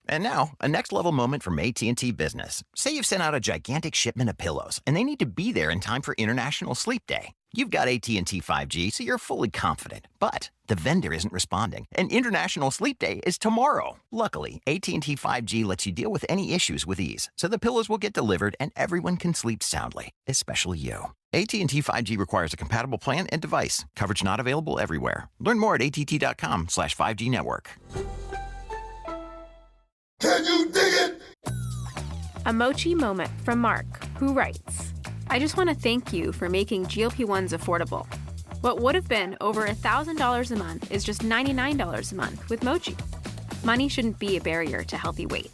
And now, a next-level moment from AT&T Business. Say you've sent out a gigantic shipment of pillows, and they need to be there in time for International Sleep Day. You've got AT&T 5G, so you're fully confident. But the vendor isn't responding, and International Sleep Day is tomorrow. Luckily, AT&T 5G lets you deal with any issues with ease, so the pillows will get delivered and everyone can sleep soundly, especially you. AT&T 5G requires a compatible plan and device. Coverage not available everywhere. Learn more at att.com/5G network. Can you dig it? A mochi moment from Mark, who writes, I just want to thank you for making GLP-1s affordable. What would have been over $1,000 a month is just $99 a month with Mochi. Money shouldn't be a barrier to healthy weight.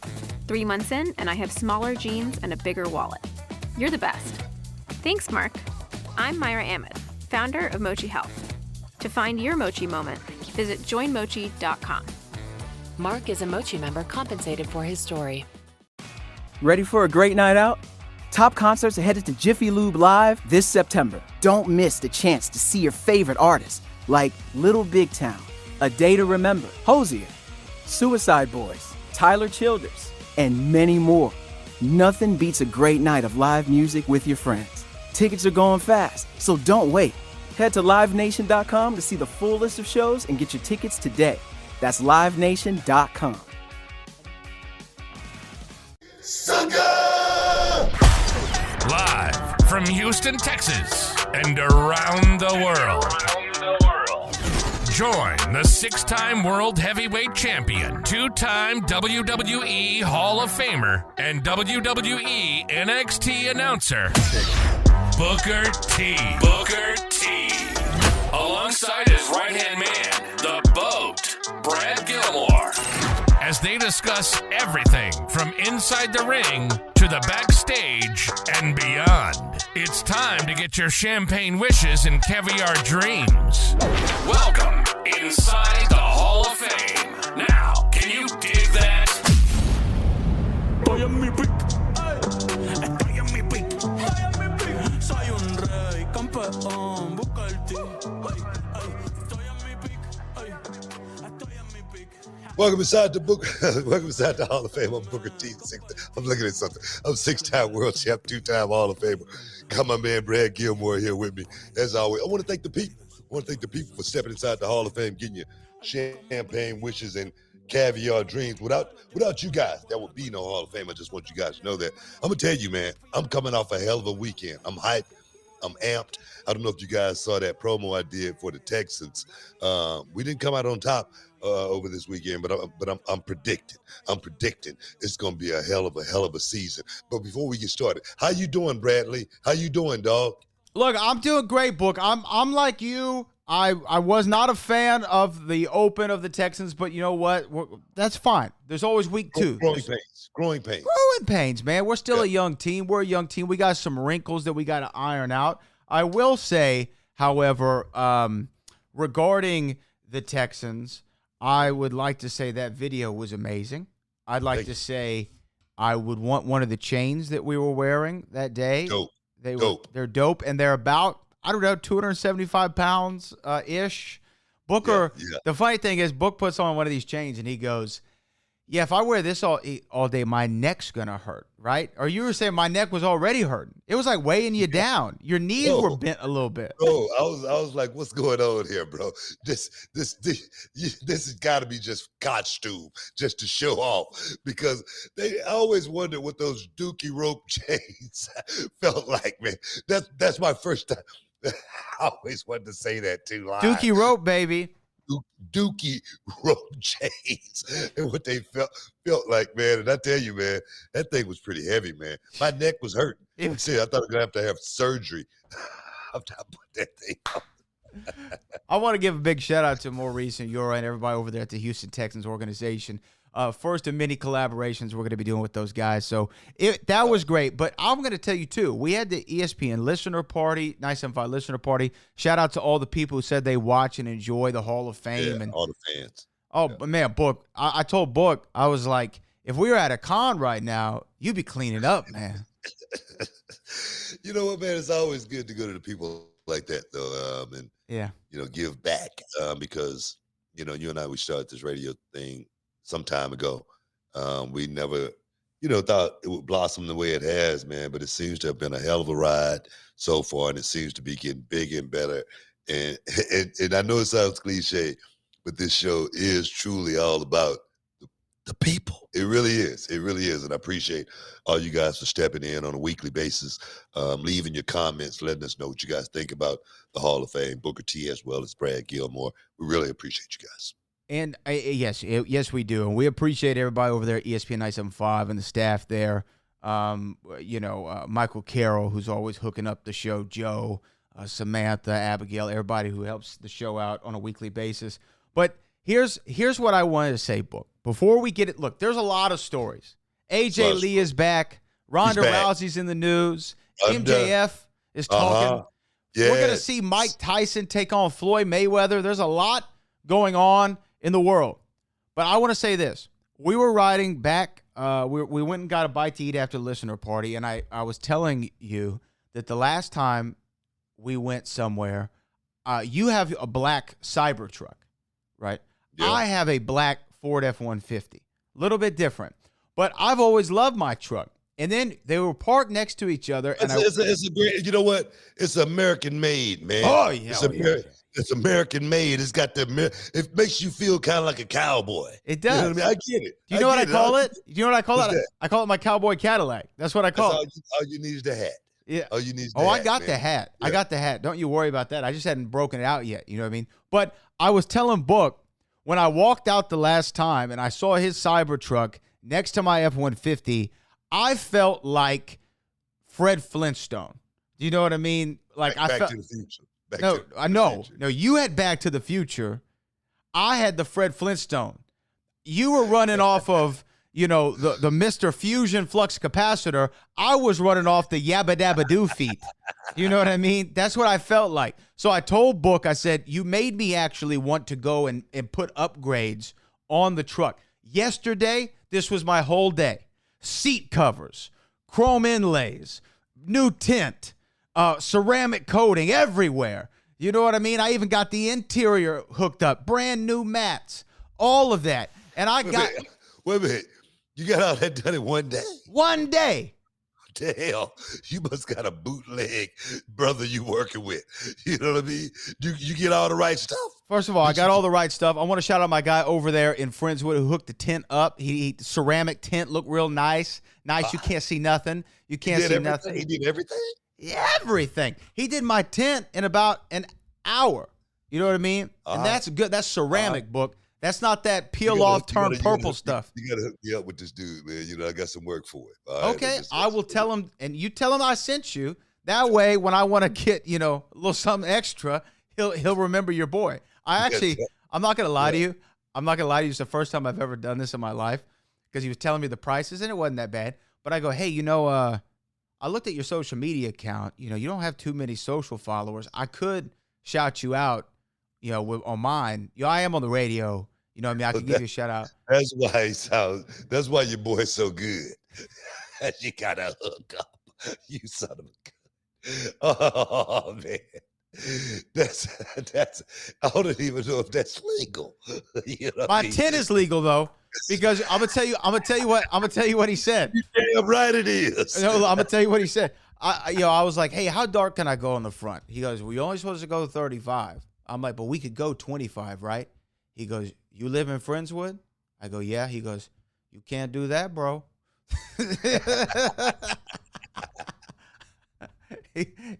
3 months in, and I have smaller jeans and a bigger wallet. You're the best. Thanks, Mark. I'm Myra Ahmed, founder of Mochi Health. To find your Mochi moment, visit joinmochi.com. Mark is a Mochi member compensated for his story. Ready for a great night out? Top concerts are headed to Jiffy Lube Live this September. Don't miss the chance to see your favorite artists like Little Big Town, A Day to Remember, Hosier, Suicide Boys, Tyler Childers, and many more. Nothing beats a great night of live music with your friends. Tickets are going fast, so don't wait. Head to livenation.com to see the full list of shows and get your tickets today. That's livenation.com. Sucker! Live from Houston, Texas, and around the world. Join the 6-time World Heavyweight Champion, 2-time WWE Hall of Famer, and WWE NXT announcer, Booker T. Booker T. Alongside his right-hand man, the Boat, Brad Gilmore, as they discuss everything from inside the ring to the backstage and beyond. It's time to get your champagne wishes and caviar dreams. Welcome inside the Hall of Fame. Now, can you dig that? Welcome inside the book. Welcome inside the Hall of Fame. I'm Booker T. I'm looking at something. I'm 6-time world champ, 2-time Hall of Famer. Got my man Brad Gilmore here with me. As always, I want to thank the people. I want to thank the people for stepping inside the Hall of Fame, getting your champagne wishes and caviar dreams. Without you guys, there would be no Hall of Fame. I just want you guys to know that. I'm gonna tell you, man. I'm coming off a hell of a weekend. I'm hyped. I'm amped. I don't know if you guys saw that promo I did for the Texans. We didn't come out on top over this weekend, but I'm predicting it's gonna be a hell of a season. But before we get started, how you doing, Bradley? How you doing, dog? Look, I'm doing great, Book. I'm like you. I was not a fan of the open of the Texans, but you know what? That's fine. There's always week 2. Growing pains. Growing pains, man. We're still a young team. We're a young team. We got some wrinkles that we got to iron out. I will say, however, regarding the Texans, I would like to say that video was amazing. I'd like to say I would want one of the chains that we were wearing that day. Dope. They're dope, and they're about, I don't know, 275 pounds ish. Booker, the funny thing is, Book puts on one of these chains, and he goes, yeah, if I wear this all day, my neck's going to hurt, right? Or you were saying my neck was already hurting. It was like weighing you down. Your knees were bent a little bit. Bro, I was like, what's going on here, bro? This has got to be just costume, just to show off. Because I always wondered what those dookie rope chains felt like, man. That's my first time. I always wanted to say that too live. Dookie rope, baby. Dookie rope chains and what they felt like, man. And I tell you, man, that thing was pretty heavy, man. My neck was hurting. See, I thought I was gonna have to have surgery after I put that thing on. I want to give a big shout out to Maurice and Yura and everybody over there at the Houston Texans organization. First of many collaborations we're going to be doing with those guys. So that was great. But I'm going to tell you, too, we had the ESPN listener party, 975 listener party. Shout out to all the people who said they watch and enjoy the Hall of Fame. Yeah, and all the fans. Oh, but man, Book, I told Book, I was like, if we were at a con right now, you'd be cleaning up, man. You know what, man? It's always good to go to the people like that, though, and give back because, you and I, we started this radio thing some time ago. We never, thought it would blossom the way it has, man. But it seems to have been a hell of a ride so far, and it seems to be getting bigger and better. And and I know it sounds cliche, but this show is truly all about the people. It really is. It really is. And I appreciate all you guys for stepping in on a weekly basis, leaving your comments, letting us know what you guys think about the Hall of Fame, Booker T, as well as Brad Gilmore. We really appreciate you guys. And yes, we do. And we appreciate everybody over there at ESPN 975 and the staff there. Michael Carroll, who's always hooking up the show, Joe, Samantha, Abigail, everybody who helps the show out on a weekly basis. But here's what I wanted to say, Book. Before we get it, look, there's a lot of stories. AJ Lee is back. Ronda Rousey's in the news. MJF is talking. Yes. We're going to see Mike Tyson take on Floyd Mayweather. There's a lot going on in the world. But I want to say this. We were riding back. We went and got a bite to eat after the listener party, and I was telling you that the last time we went somewhere, you have a black Cybertruck, right? Yeah. I have a black Ford F-150. A little bit different. But I've always loved my truck. And then they were parked next to each other. And it's a great, you know what? It's American made, man. Oh, yeah. It's American made. It's got it makes you feel kind of like a cowboy. It does. You know what I mean? I get it. Do you know what I call it? Do you know what I call it? That? I call it my cowboy Cadillac. That's what I call it. All you need is the hat. Yeah. All you need is the hat. I got man. the hat. Yeah. I got the hat. Don't you worry about that. I just hadn't broken it out yet. You know what I mean? But I was telling Book, when I walked out the last time and I saw his Cybertruck next to my F-150, I felt like Fred Flintstone. Do you know what I mean? Like Back I felt to the future. No, you had Back to the Future. I had the Fred Flintstone. You were running off of, the Mr. Fusion flux capacitor. I was running off the Yabba Dabba Doo feet. You know what I mean? That's what I felt like. So I told Book, I said, you made me actually want to go and put upgrades on the truck. Yesterday, this was my whole day. Seat covers, chrome inlays, new tint, ceramic coating everywhere. You know what I mean? I even got the interior hooked up, brand new mats, all of that. And I got... Wait a minute. You got all that done in one day? One day. The hell, you must got a bootleg brother you working with. You know what I mean? You get all the right stuff? First of all, I got all the right stuff. I want to shout out my guy over there in Friendswood who hooked the tent up. He ceramic tent, looked real nice. Nice, you can't see nothing. You can't see nothing. He did everything? Yeah, everything. He did my tent in about an hour. You know what I mean? And that's good. That's ceramic, Book. That's not that peel-off, turn purple stuff. You got to hook me up with this dude, man. I got some work for it. Okay, I will tell him, and you tell him I sent you. That way, when I want to get, a little something extra, he'll remember your boy. I'm not going to lie to you. I'm not going to lie to you. It's the first time I've ever done this in my life because he was telling me the prices, and it wasn't that bad. But I go, hey, I looked at your social media account. You don't have too many social followers. I could shout you out, on mine. I am on the radio. You know what I mean? I can give you a shout out. That's why your boy's so good. You gotta hook up. You son of a gun. Oh man. That's I don't even know if that's legal. My tent is legal though. Because I'm gonna tell you what he said. You damn right it is. No, I'm gonna tell you what he said. I was like, hey, how dark can I go on the front? He goes, well, you're only supposed to go 35. I'm like, but we could go 25, right? He goes, you live in Friendswood? I go, yeah. He goes, you can't do that, bro.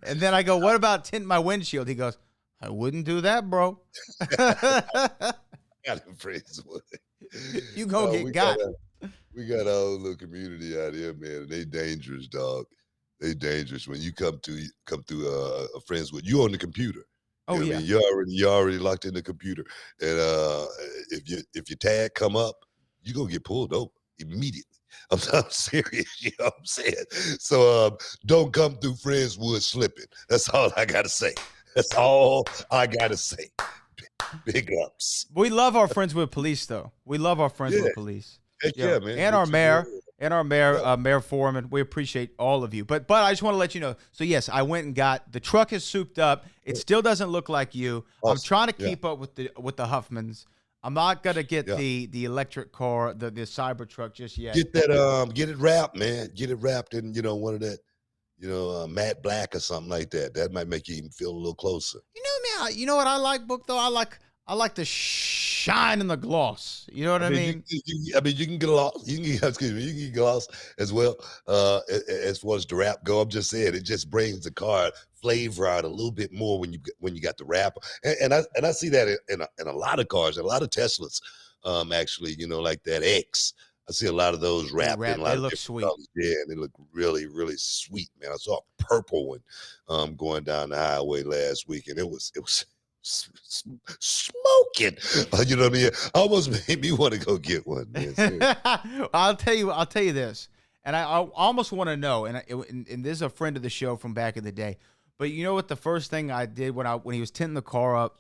And then I go, what about tinting my windshield? He goes, I wouldn't do that, bro. Got in Friendswood. You go get got. We got our own little community out here, man. And they dangerous, dog. They dangerous. When you come through a Friendswood, you on the computer. Oh, yeah. I mean? You're already locked in the computer. And if your tag come up, you're going to get pulled over immediately. I'm serious, you know what I'm saying? So don't come through Friendswood slipping. That's all I got to say. That's all I got to say. Big ups. We love our Friendswood police, though. We love our Friendswood police. Heck yeah, man. And our mayor. And our mayor, Mayor Foreman, we appreciate all of you. But I just want to let you know. So yes, I went and got the truck is souped up. It still doesn't look like you. Awesome. I'm trying to keep up with the Huffmans. I'm not gonna get the electric car, the Cybertruck just yet. Get that, get it wrapped, man. Get it wrapped in, one of that, matte black or something like that. That might make you even feel a little closer. You know what I like, Book, though? I like the shine and the gloss. You know what I mean? You can get gloss. You can get gloss as well. As far as the wrap go, I'm just saying it just brings the car flavor out a little bit more when you got the wrap. And I see that in a lot of cars, and a lot of Teslas. Actually, like that X. I see a lot of those wrapped in a lot they of look different sweet. colors. Yeah, and they look really, really sweet, man. I saw a purple one going down the highway last week, and it was smoking. You know what I mean? Almost made me want to go get one, man. I'll tell you this, and I almost want to know, and this is a friend of the show from back in the day. But you know what? The first thing I did when he was tinting the car up,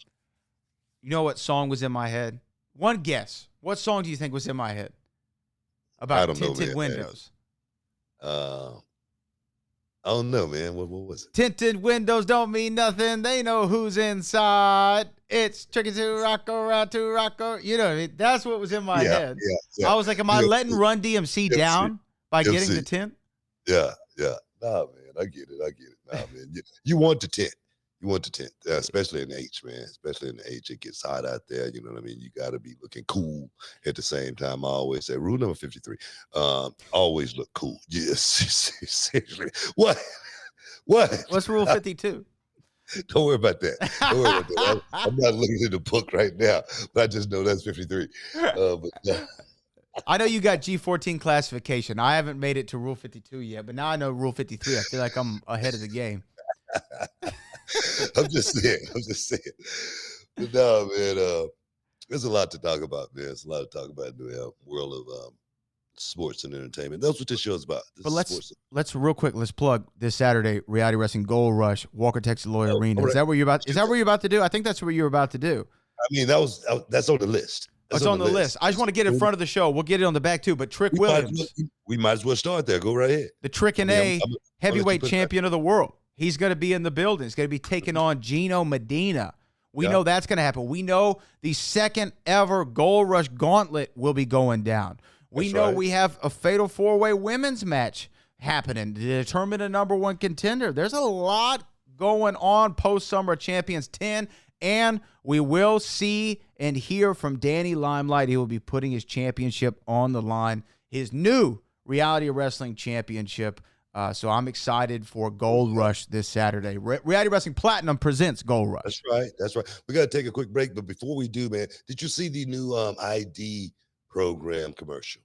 you know what song was in my head? One guess. What song do you think was in my head about tinted windows? I don't know, man. What was it? Tinted windows don't mean nothing. They know who's inside. It's tricky to rock around to rock around. You know what I mean? That's what was in my head. Yeah. I was like, am I letting Run DMC down by getting the tint? Yeah. Nah, man. I get it. Nah, man. You want the tint. You want the tint, especially in the H, man. Especially in the H, it gets hot out there. You know what I mean? You got to be looking cool at the same time. I always say, rule number 53, always look cool. Yes, seriously. What? What's rule 52? Don't worry about that. I'm not looking at the book right now, but I just know that's 53. I know you got G14 classification. I haven't made it to rule 52 yet, but now I know rule 53. I feel like I'm ahead of the game. I'm just saying. But no, man, there's a lot to talk about, man. There's a lot to talk about in the world of sports and entertainment. That's what this show is about. But let's real quick. Let's plug this Saturday, Reality Wrestling Gold Rush, Walker Texas Lloyd Arena. Right. Is that what you're about to do? I think that's what you're about to do. I mean, that's on the list. It's on the list. I just want to get in front of the show. We'll get it on the back too. But Trick Williams, we might as well start there. Go right ahead. The Trick and heavyweight champion of the world. He's going to be in the building. He's going to be taking on Gino Medina. We know that's going to happen. We know the second ever Gold Rush Gauntlet will be going down. We know we have a fatal four-way women's match happening to determine a number one contender. There's a lot going on post-Summer Champions 10, and we will see and hear from Danny Limelight. He will be putting his championship on the line, his new Reality Wrestling Championship. So I'm excited for Gold Rush this Saturday. Reality Wrestling Platinum presents Gold Rush. That's right. We got to take a quick break, but before we do, man, did you see the new ID program commercial?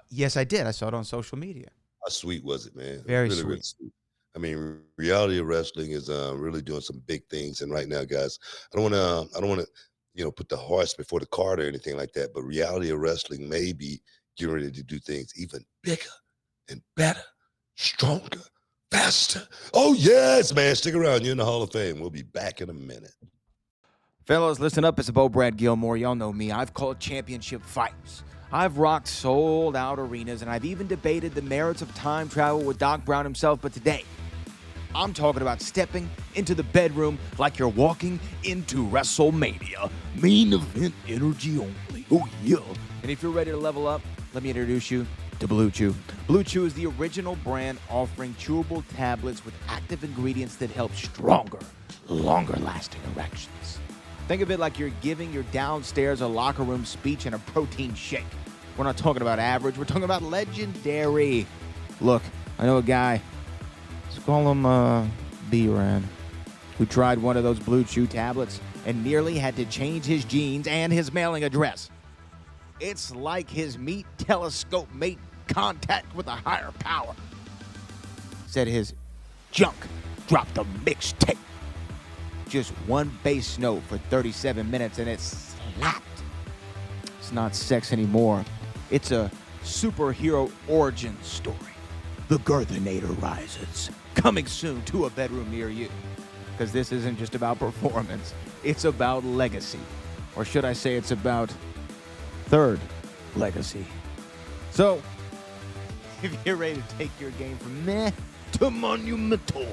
Yes, I did. I saw it on social media. How sweet was it, man? Very really, sweet. really sweet. I mean, Reality Wrestling is really doing some big things, and right now, guys, I don't want to, put the horse before the cart or anything like that. But Reality Wrestling may be getting ready to do things even bigger and better. Stronger, faster. Oh, yes, man. Stick around. You're in the Hall of Fame. We'll be back in a minute. Fellas, listen up. It's Bo Brad Gilmore. Y'all know me. I've called championship fights. I've rocked sold-out arenas, and I've even debated the merits of time travel with Doc Brown himself. But today, I'm talking about stepping into the bedroom like you're walking into WrestleMania. Main event energy only. Oh, yeah. And if you're ready to level up, let me introduce you to Blue Chew. Blue Chew is the original brand offering chewable tablets with active ingredients that help stronger, longer-lasting erections. Think of it like you're giving your downstairs a locker room speech and a protein shake. We're not talking about average. We're talking about legendary. Look, I know a guy. Let's call him B-Ran. Who tried one of those Blue Chew tablets and nearly had to change his jeans and his mailing address. It's like his meat telescope made contact with a higher power. Said his junk dropped a mixtape. Just one bass note for 37 minutes and it slapped. It's not sex anymore. It's a superhero origin story. The Girthinator rises. Coming soon to a bedroom near you. Because this isn't just about performance. It's about legacy. Or should I say it's about third legacy. So, if you're ready to take your game from meh to monumental,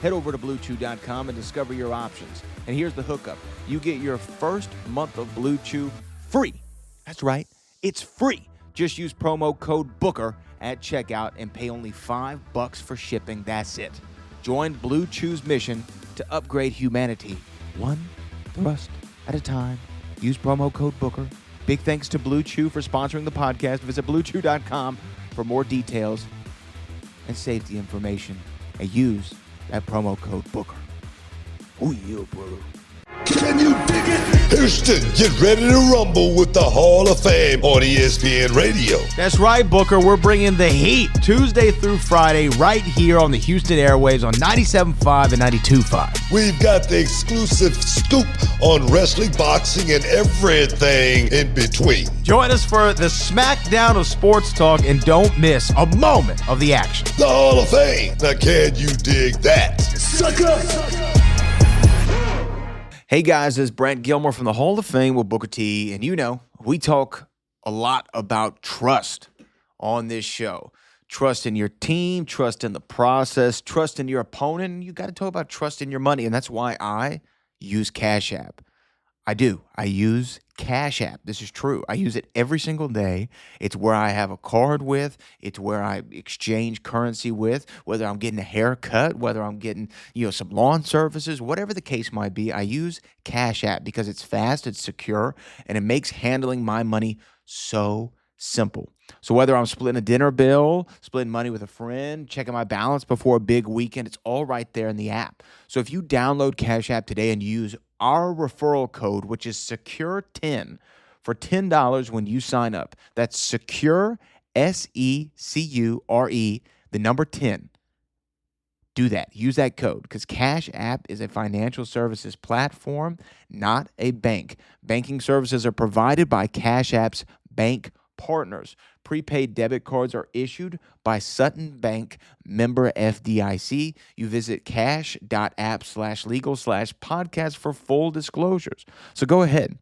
head over to BlueChew.com and discover your options. And here's the hookup. You get your first month of Blue Chew free. That's right. It's free. Just use promo code BOOKER at checkout and pay only $5 for shipping. That's it. Join Blue Chew's mission to upgrade humanity one thrust at a time. Use promo code BOOKER. Big thanks to Blue Chew for sponsoring the podcast. Visit BlueChew.com for more details and safety information. And use that promo code BOOKER. Oh yeah, brother. Can you dig it? Houston, get ready to rumble with the Hall of Fame on ESPN Radio. That's right, Booker. We're bringing the heat Tuesday through Friday right here on the Houston airwaves on 97.5 and 92.5. We've got the exclusive scoop on wrestling, boxing, and everything in between. Join us for the smackdown of sports talk and don't miss a moment of the action. The Hall of Fame. Now, can you dig that? Sucker! Hey guys, it's Brent Gilmore from the Hall of Fame with Booker T. And you know, we talk a lot about trust on this show. Trust in your team, trust in the process, trust in your opponent. And you got to talk about trust in your money. And that's why I use Cash App. I do. I use Cash App. This is true. I use it every single day. It's where I have a card with. It's where I exchange currency with, whether I'm getting a haircut, whether I'm getting, some lawn services, whatever the case might be. I use Cash App because it's fast, it's secure, and it makes handling my money so simple. So whether I'm splitting a dinner bill, splitting money with a friend, checking my balance before a big weekend, it's all right there in the app. So if you download Cash App today and use our referral code, which is SECURE10, for $10 when you sign up. That's SECURE, SECURE, the number 10. Do that. Use that code because Cash App is a financial services platform, not a bank. Banking services are provided by Cash App's bank partners. Prepaid debit cards are issued by Sutton Bank, member FDIC. You visit cash.app/legal/podcast for full disclosures. So go ahead,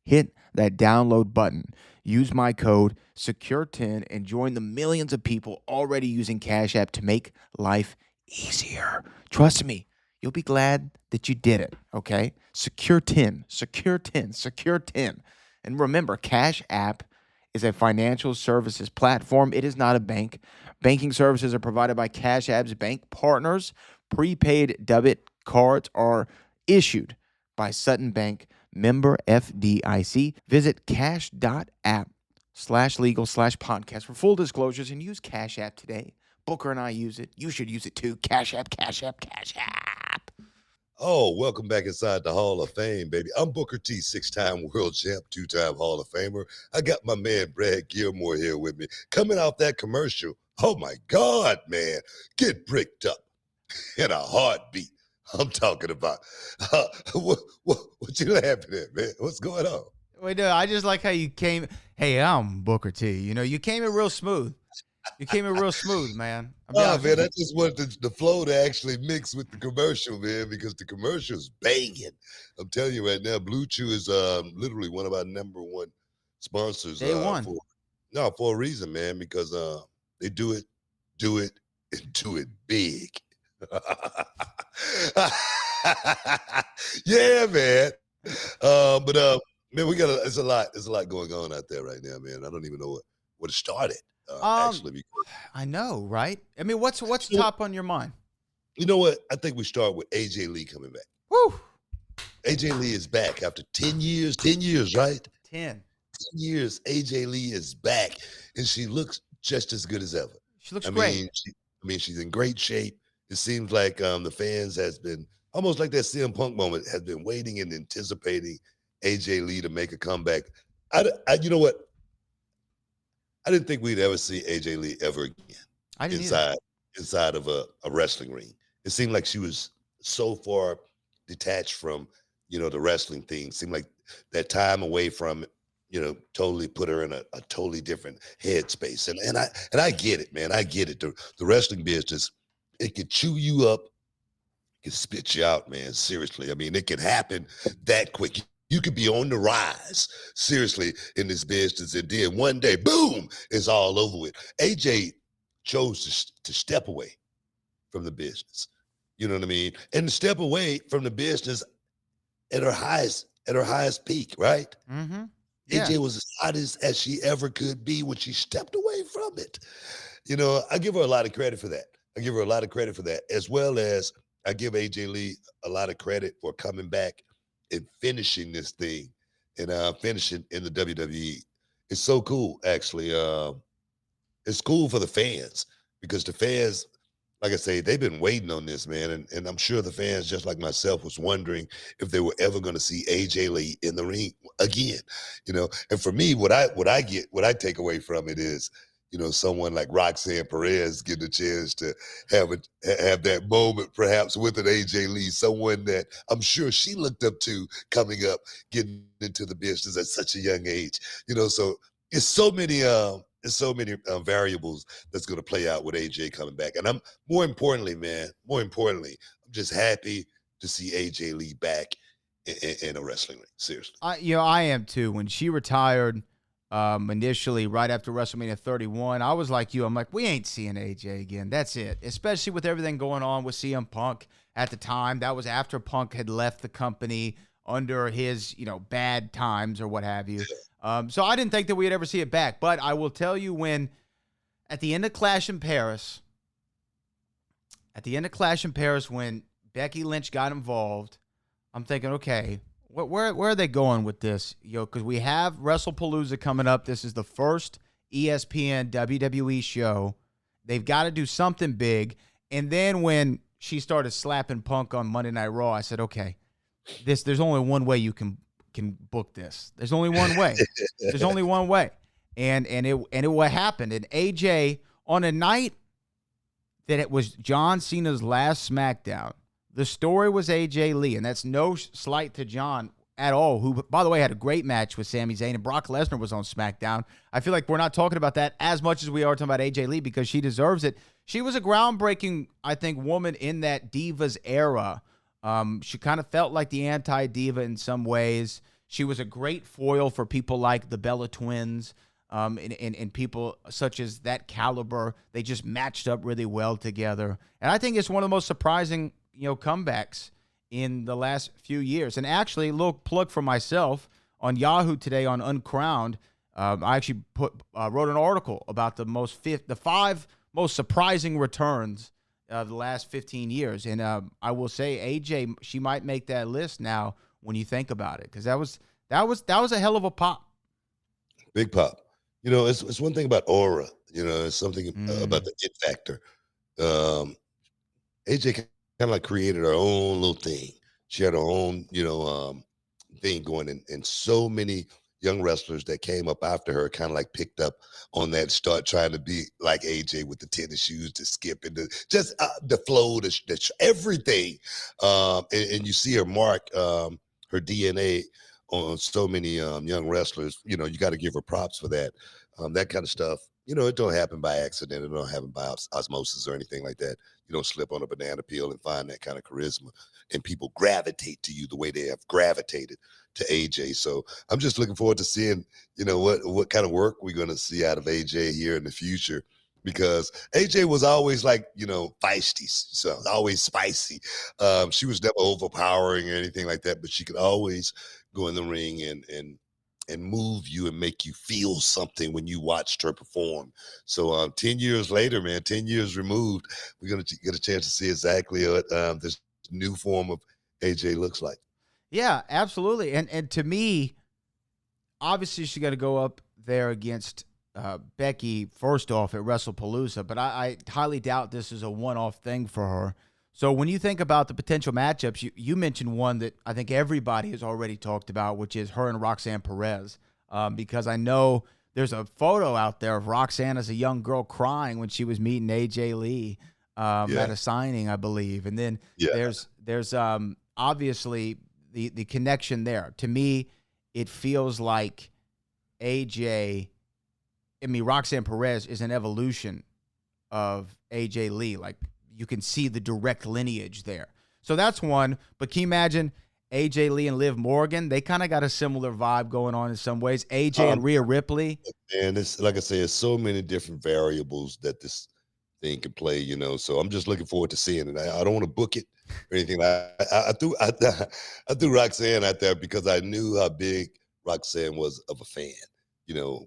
hit that download button. Use my code SECURE10 and join the millions of people already using Cash App to make life easier. Trust me, you'll be glad that you did it, okay? SECURE10, SECURE10, SECURE10. And remember, Cash App is a financial services platform. It is not a bank. Banking services are provided by Cash App's bank partners. Prepaid debit cards are issued by Sutton Bank, member FDIC. Visit cash.app/legal/podcast for full disclosures and use Cash App today. Booker and I use it. You should use it too. Cash App, Cash App, Cash App. Oh, welcome back inside the Hall of Fame, baby. I'm Booker T, 6-time world champ, 2-time Hall of Famer. I got my man Brad Gilmore here with me. Coming off that commercial, oh my God, man, get bricked up in a heartbeat. I'm talking about, what you laughing at, man? What's going on? Wait, no, I just like how you came. Hey, I'm Booker T. You came in real smooth. You came in real smooth, man. Man, I just wanted the flow to actually mix with the commercial, man, because the commercial's banging. I'm telling you right now, Blue Chew is literally one of our number one sponsors. Day one. For a reason, man, because they do it, and do it big. Yeah, man. But man, there's a lot going on out there right now, man. I don't even know what it started. Actually, I know, right? I mean, what's top on your mind? You know what? I think we start with AJ Lee coming back. Woo! AJ Lee is back after 10 years. 10 years, right? 10 years. AJ Lee is back, and she looks just as good as ever. She looks great. She's in great shape. It seems like the fans has been almost like that CM Punk moment has been waiting and anticipating AJ Lee to make a comeback. You know what? I didn't think we'd ever see AJ Lee ever again inside of a wrestling ring. It seemed like she was so far detached from, the wrestling thing. It seemed like that time away from it, totally put her in a totally different headspace. And I get it, man. I get it. The wrestling business, it could chew you up, it could spit you out, man. Seriously. I mean, it can happen that quick. You could be on the rise, seriously, in this business, and then one day, boom, it's all over with. AJ chose to step away from the business. You know what I mean? And to step away from the business, at her highest peak, right? Mm-hmm. Yeah. AJ was as hot as she ever could be when she stepped away from it. I give her a lot of credit for that. I give her a lot of credit for that, as well as I give AJ Lee a lot of credit for coming back and finishing this thing and finishing in the WWE. It's so cool, actually. It's cool for the fans because the fans, like I say, they've been waiting on this, man. And I'm sure the fans, just like myself, was wondering if they were ever going to see AJ Lee in the ring again. And for me, what I take away from it is, someone like Roxanne Perez getting a chance to have that moment, perhaps with an AJ Lee, someone that I'm sure she looked up to coming up, getting into the business at such a young age. So it's so many variables that's going to play out with AJ coming back. And I'm more importantly, I'm just happy to see AJ Lee back in a wrestling ring. Seriously. I am too. When she retired initially right after WrestleMania 31, I was like you. I'm like, we ain't seeing AJ again. That's it. Especially with everything going on with CM Punk at the time. That was after Punk had left the company under his, bad times or what have you. So I didn't think that we'd ever see it back. But I will tell you, when at the end of Clash in Paris, when Becky Lynch got involved, I'm thinking, okay, where are they going with this? Because we have WrestlePalooza coming up. This is the first ESPN WWE show. They've got to do something big. And then when she started slapping Punk on Monday Night Raw, I said, okay, there's only one way you can book this. There's only one way. There's only one way. And it what happened. And AJ, on a night that it was John Cena's last SmackDown, the story was AJ Lee, and that's no slight to John at all, who, by the way, had a great match with Sami Zayn, and Brock Lesnar was on SmackDown. I feel like we're not talking about that as much as we are talking about AJ Lee because she deserves it. She was a groundbreaking, I think, woman in that Divas era. She kind of felt like the anti-diva in some ways. She was a great foil for people like the Bella Twins, and people such as that caliber. They just matched up really well together. And I think it's one of the most surprising, comebacks in the last few years. And actually, a little plug for myself, on Yahoo today on Uncrowned, I actually wrote an article about the 5 most surprising returns of the last 15 years. And I will say, AJ, she might make that list now when you think about it, because that was a hell of a pop. Big pop. It's one thing about aura. It's something about the it factor. AJ kind of like created her own little thing. She had her own, thing going, and so many young wrestlers that came up after her kind of like picked up on that, start trying to be like AJ with the tennis shoes, the skip, and the flow, everything. And you see her mark her DNA on so many young wrestlers. You got to give her props for that. That kind of stuff. It don't happen by accident. It don't happen by osmosis or anything like that. You don't slip on a banana peel and find that kind of charisma, and people gravitate to you the way they have gravitated to AJ. So I'm just looking forward to seeing, what kind of work we're going to see out of AJ here in the future, because AJ was always like, feisty, so always spicy. She was never overpowering or anything like that, but she could always go in the ring and move you and make you feel something when you watched her perform. So 10 years later, man, 10 years removed, we're going to get a chance to see exactly what this new form of AJ looks like. Yeah, absolutely. And to me, obviously she's going to go up there against Becky first off at WrestlePalooza, but I highly doubt this is a one-off thing for her. So when you think about the potential matchups, you mentioned one that I think everybody has already talked about, which is her and Roxanne Perez, because I know there's a photo out there of Roxanne as a young girl crying when she was meeting AJ Lee at a signing, I believe. And then there's obviously the connection there. To me, it feels like Roxanne Perez is an evolution of AJ Lee. Like, you can see the direct lineage there. So that's one. But can you imagine AJ Lee and Liv Morgan? They kind of got a similar vibe going on in some ways. AJ and Rhea Ripley. And it's like I say, it's so many different variables that this thing can play, So I'm just looking forward to seeing it. I don't want to book it or anything. I threw Roxanne out there because I knew how big Roxanne was of a fan.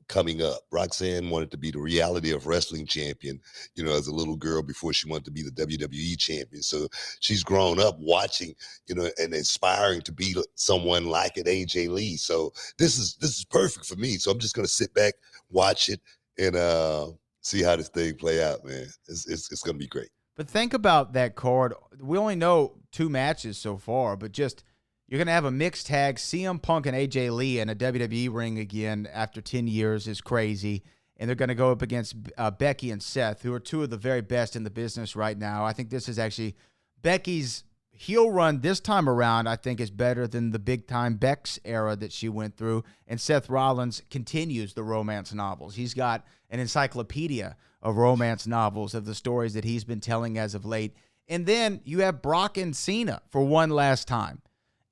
Coming up, Roxanne wanted to be the reality of wrestling champion, as a little girl before she wanted to be the WWE champion. So she's grown up watching, and aspiring to be someone like an AJ Lee. So this is perfect for me. So I'm just going to sit back, watch it, and see how this thing play out, man. It's going to be great. But think about that card. We only know 2 matches so far, but just you're going to have a mixed tag, CM Punk and AJ Lee in a WWE ring again after 10 years is crazy. And they're going to go up against Becky and Seth, who are 2 of the very best in the business right now. I think this is actually Becky's heel run this time around, I think, is better than the big-time Bex era that she went through. And Seth Rollins continues the romance novels. He's got an encyclopedia of romance novels of the stories that he's been telling as of late. And then you have Brock and Cena for one last time.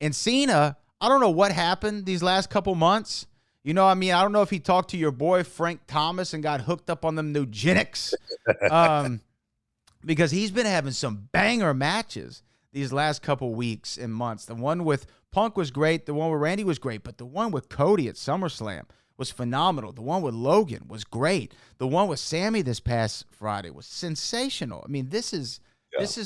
And Cena, I don't know what happened these last couple months. I don't know if he talked to your boy Frank Thomas and got hooked up on them Nugenics. Because he's been having some banger matches these last couple weeks and months. The one with Punk was great. The one with Randy was great. But the one with Cody at SummerSlam was phenomenal. The one with Logan was great. The one with Sammy this past Friday was sensational. I mean, this is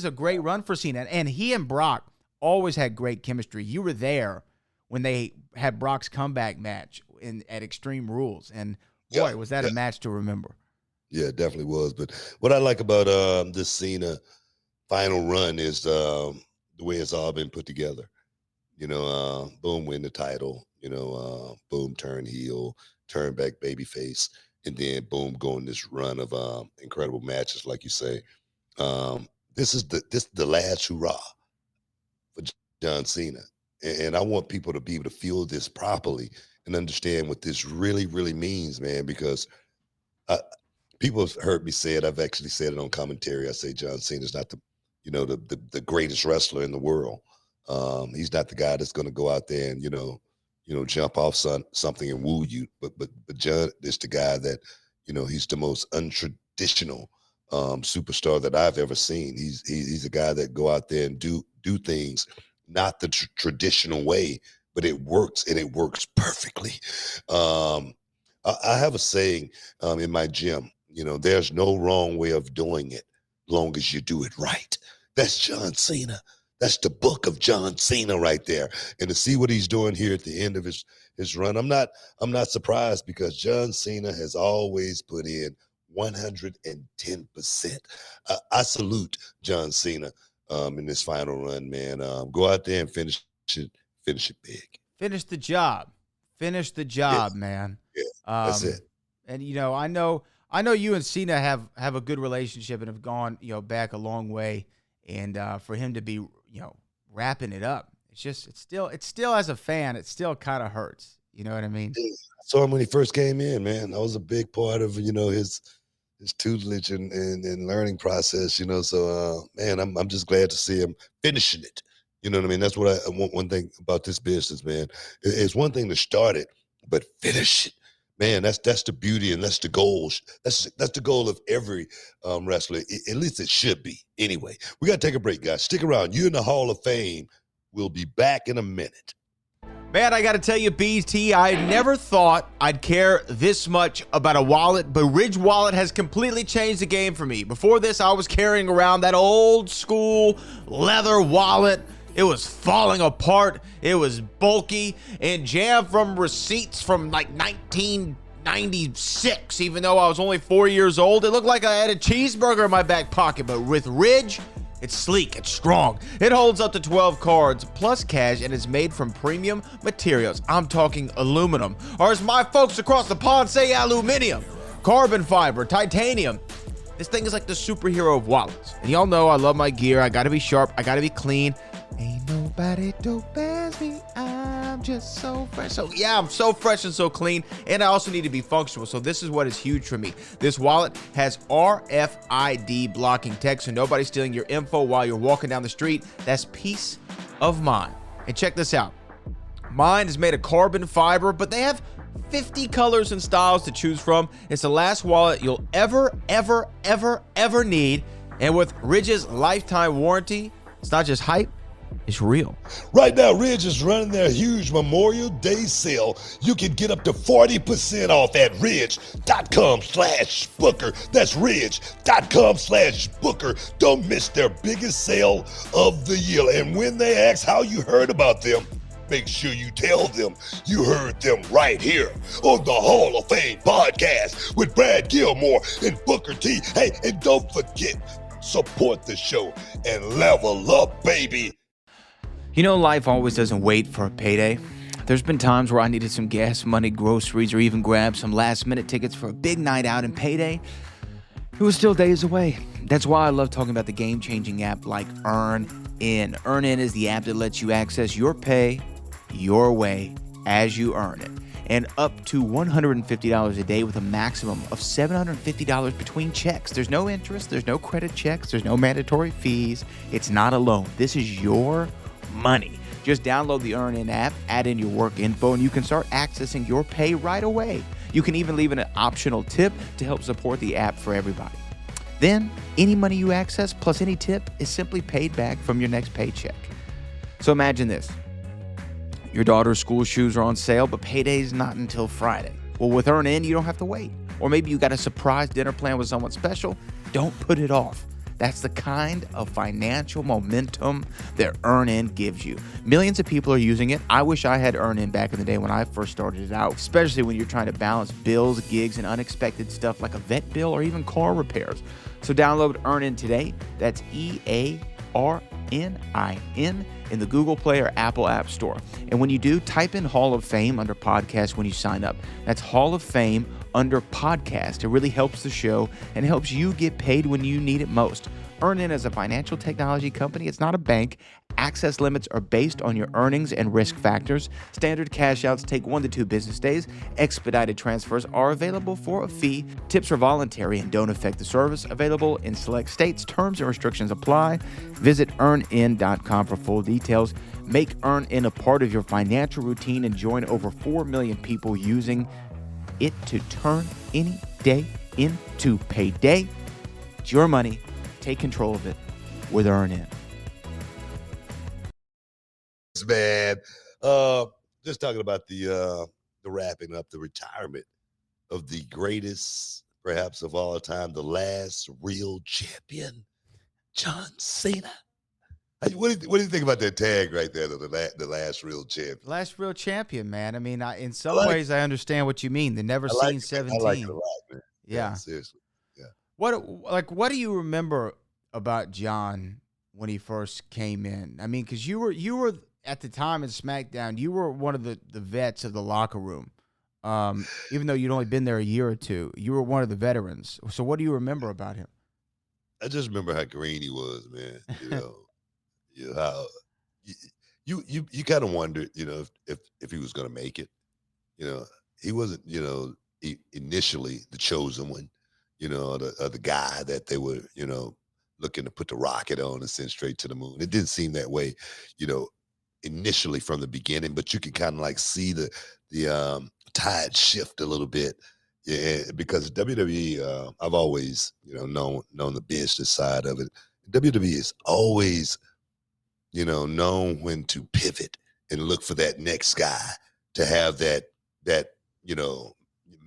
a great run for Cena. And he and Brock always had great chemistry. You were there when they had Brock's comeback match at Extreme Rules. And, boy, was that a match to remember. Yeah, it definitely was. But what I like about this Cena final run is the way it's all been put together. Boom, win the title. Boom, turn heel, turn back babyface, and then boom, go on this run of incredible matches, like you say. This is the last hurrah for John Cena, and I want people to be able to feel this properly and understand what this really, really means, man. Because people have heard me say it. I've actually said it on commentary. I say John Cena is not the greatest wrestler in the world. He's not the guy that's going to go out there and jump off something and woo you. But John is the guy that he's the most untraditional superstar that I've ever seen. He's a guy that go out there and do things not the traditional way, but it works, and it works perfectly. I have a saying in my gym. There's no wrong way of doing it, long as you do it right. That's John Cena. That's the book of John Cena right there. And to see what he's doing here at the end of his run, I'm not surprised, because John Cena has always put in 110%. I salute John Cena in this final run, man. Go out there and finish it big. Finish the job. Finish the job, yes. man. Yeah, that's it. And I know you and Cena have a good relationship and have gone back a long way. And for him to be wrapping it up, it's still as a fan, it still kind of hurts. You know what I mean? I saw him when he first came in, man. I was a big part of his tutelage and learning process. So man, I'm just glad to see him finishing it. You know what I mean? That's what I want. One thing about this business, man, it's one thing to start it, but finish it. Man, that's the beauty, and that's the goal. That's the goal of every wrestler. At least it should be. Anyway, we got to take a break, guys. Stick around. You're in the Hall of Fame. We'll be back in a minute. Man, I got to tell you, BT, I never thought I'd care this much about a wallet, but Ridge Wallet has completely changed the game for me. Before this, I was carrying around that old school leather wallet. It was falling apart. It was bulky and jammed from receipts from like 1996. Even though I was only 4 years old, it looked like I had a cheeseburger in my back pocket. But with Ridge, it's sleek, it's strong. It holds up to 12 cards plus cash, and it's made from premium materials. I'm talking aluminum, or as my folks across the pond say, aluminium, carbon fiber, titanium. This thing is like the superhero of wallets. And y'all know I love my gear. I gotta be sharp, I gotta be clean. Ain't nobody dope as me. I'm just so fresh. So yeah, I'm so fresh and so clean, and I also need to be functional. So this is what is huge for me. This wallet has RFID blocking tech, so nobody's stealing your info while you're walking down the street. That's peace of mind. And check this out. Mine is made of carbon fiber, but they have 50 colors and styles to choose from. It's the last wallet you'll ever need. And with Ridge's lifetime warranty, it's not just hype, it's real. Right now, Ridge is running their huge Memorial Day sale. You can get up to 40% off at ridge.com/booker. That's ridge.com/booker. Don't miss their biggest sale of the year. And when they ask how you heard about them, make sure you tell them you heard them right here on the Hall of Fame podcast with Brad Gilmore and Booker T. Hey, and don't forget, support the show and level up, baby. You know, life always doesn't wait for a payday. There's been times where I needed some gas money, groceries, or even grab some last-minute tickets for a big night out, and payday, it was still days away. That's why I love talking about the game-changing app like EarnIn. EarnIn is the app that lets you access your pay your way as you earn it, and up to $150 a day with a maximum of $750 between checks. There's no interest, there's no credit checks, there's no mandatory fees. It's not a loan. This is your money. Just download the EarnIn app, add in your work info, and you can start accessing your pay right away. You can even leave an optional tip to help support the app for everybody. Then, any money you access plus any tip is simply paid back from your next paycheck. So imagine this. Your daughter's school shoes are on sale, but payday's not until Friday. Well, with EarnIn, you don't have to wait. Or maybe you got a surprise dinner plan with someone special. Don't put it off. That's the kind of financial momentum that EarnIn gives you. Millions of people are using it. I wish I had EarnIn back in the day when I first started it out, especially when you're trying to balance bills, gigs, and unexpected stuff like a vet bill or even car repairs. So download EarnIn today. That's EARNIN in the Google Play or Apple App Store. And when you do, type in Hall of Fame under podcast when you sign up. That's Hall of Fame under podcast. It really helps the show and helps you get paid when you need it most. EarnIn is a financial technology company. It's not a bank. Access limits are based on your earnings and risk factors. Standard cash outs take 1 to 2 business days. Expedited transfers are available for a fee. Tips are voluntary and don't affect the service. Available in select states. Terms and restrictions apply. Visit earnin.com for full details. Make EarnIn a part of your financial routine and join over 4 million people using it to turn any day into payday. It's your money. Take control of it with EarnIn. Man, just talking about the wrapping up, the retirement of the greatest, perhaps of all time, the last real champion, John Cena. What do you think about that tag right there, the last real champion? Last real champion, man. I mean, in some ways, I understand what you mean. The never seen 17. I like it a lot, man. Yeah, seriously. Yeah. What do you remember about John when he first came in? I mean, because you were at the time in SmackDown, you were one of the vets of the locker room. Even though you'd only been there a year or two, you were one of the veterans. So what do you remember about him? I just remember how green he was, man. You know. How you kind of wondered, you know, if he was going to make it. You know, he wasn't, you know, initially the chosen one, you know, the guy that they were, you know, looking to put the rocket on and send straight to the moon. It didn't seem that way, you know, initially from the beginning, but you could kind of like see the tide shift a little bit. Yeah, because WWE, I've always, you know, known the business side of it. WWE is always, you know, known when to pivot and look for that next guy to have that, you know,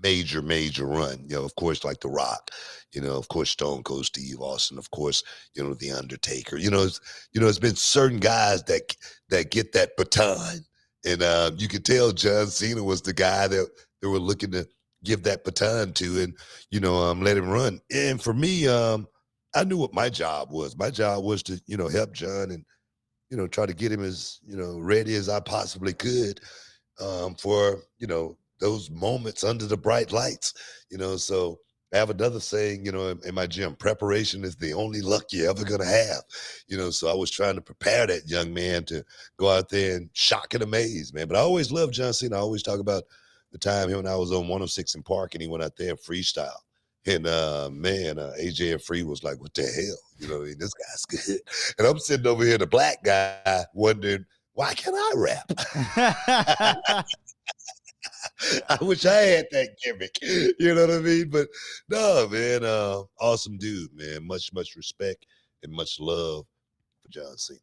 major run. You know, of course, like The Rock, you know, of course, Stone Cold Steve Austin, of course, you know, The Undertaker. You know, it's been certain guys that get that baton. And you could tell John Cena was the guy that they were looking to give that baton to and, you know, let him run. And for me, I knew what my job was. My job was to, you know, help John and, you know, try to get him as, you know, ready as I possibly could for, you know, those moments under the bright lights, you know. So I have another saying, you know, in my gym, preparation is the only luck you're ever going to have, you know. So I was trying to prepare that young man to go out there and shock and amaze, man. But I always loved John Cena. I always talk about the time him and I was on 106 in Park and he went out there and freestyle. And AJ and Free was like, what the hell? You know, this guy's good. And I'm sitting over here, the black guy, wondering, why can't I rap? I wish I had that gimmick. You know what I mean? But no, man, awesome dude, man. Much respect and much love for John Cena.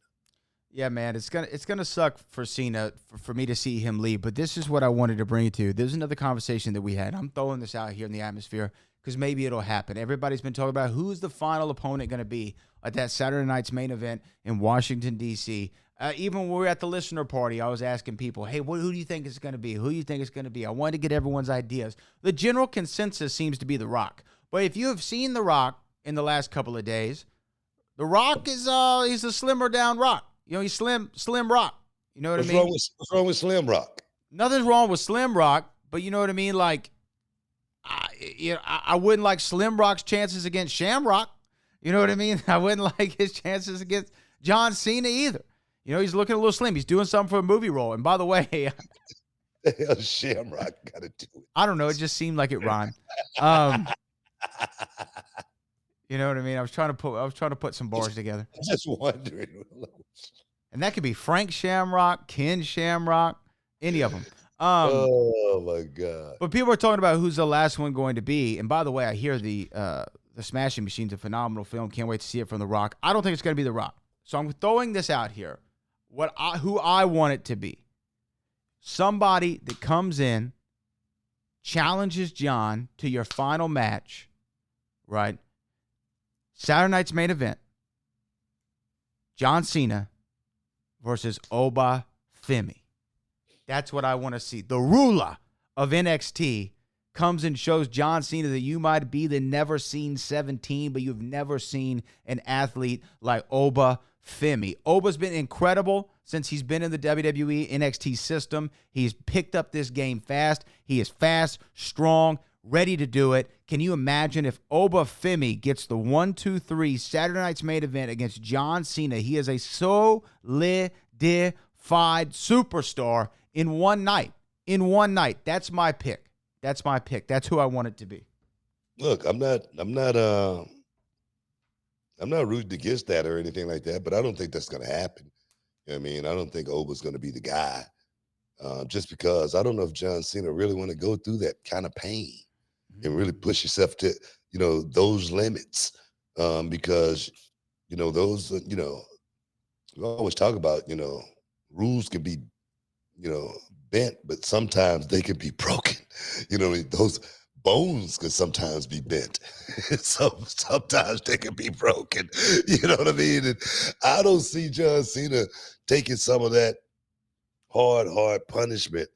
Yeah, man, it's gonna suck for Cena for me to see him leave. But this is what I wanted to bring you to. There's another conversation that we had. I'm throwing this out here in the atmosphere because maybe it'll happen. Everybody's been talking about who's the final opponent going to be at that Saturday night's main event in Washington, D.C. Even when we were at the listener party, I was asking people, hey, who do you think it's going to be? Who do you think it's going to be? I wanted to get everyone's ideas. The general consensus seems to be The Rock. But if you have seen The Rock in the last couple of days, The Rock is he's a slimmer down Rock. You know, he's slim Rock. You know what I mean? What's wrong with Slim Rock? Nothing's wrong with Slim Rock, but you know what I mean? Like, I wouldn't like Slim Rock's chances against Shamrock. You know what I mean? I wouldn't like his chances against John Cena either. You know, he's looking a little slim. He's doing something for a movie role. And by the way, The hell Shamrock got to do it. I don't know. It just seemed like it rhymed. You know what I mean? I was trying to put some bars together. I'm just wondering. And that could be Frank Shamrock, Ken Shamrock, any of them. Oh my God! But people are talking about who's the last one going to be. And by the way, I hear the Smashing Machine's a phenomenal film. Can't wait to see it from The Rock. I don't think it's going to be The Rock. So I'm throwing this out here. Who I want it to be. Somebody that comes in, challenges John to your final match, right? Saturday night's main event. John Cena versus Oba Femi. That's what I want to see. The ruler of NXT comes and shows John Cena that you might be the never seen 17, but you've never seen an athlete like Oba Femi. Oba's been incredible since he's been in the WWE NXT system. He's picked up this game fast. He is fast, strong, ready to do it. Can you imagine if Oba Femi gets the 1-2-3 Saturday night's main event against John Cena? He is a solidified superstar in one night. In one night. That's my pick. That's my pick. That's who I want it to be. Look, I'm not rooting against that or anything like that, but I don't think that's going to happen. You know what I mean? I don't think Oba's going to be the guy, just because I don't know if John Cena really want to go through that kind of pain and really push yourself to, those limits, because, those, we always talk about, rules can be, bent, but sometimes they can be broken. Those bones can sometimes be bent. So sometimes they can be broken. You know what I mean? And I don't see John Cena taking some of that hard punishment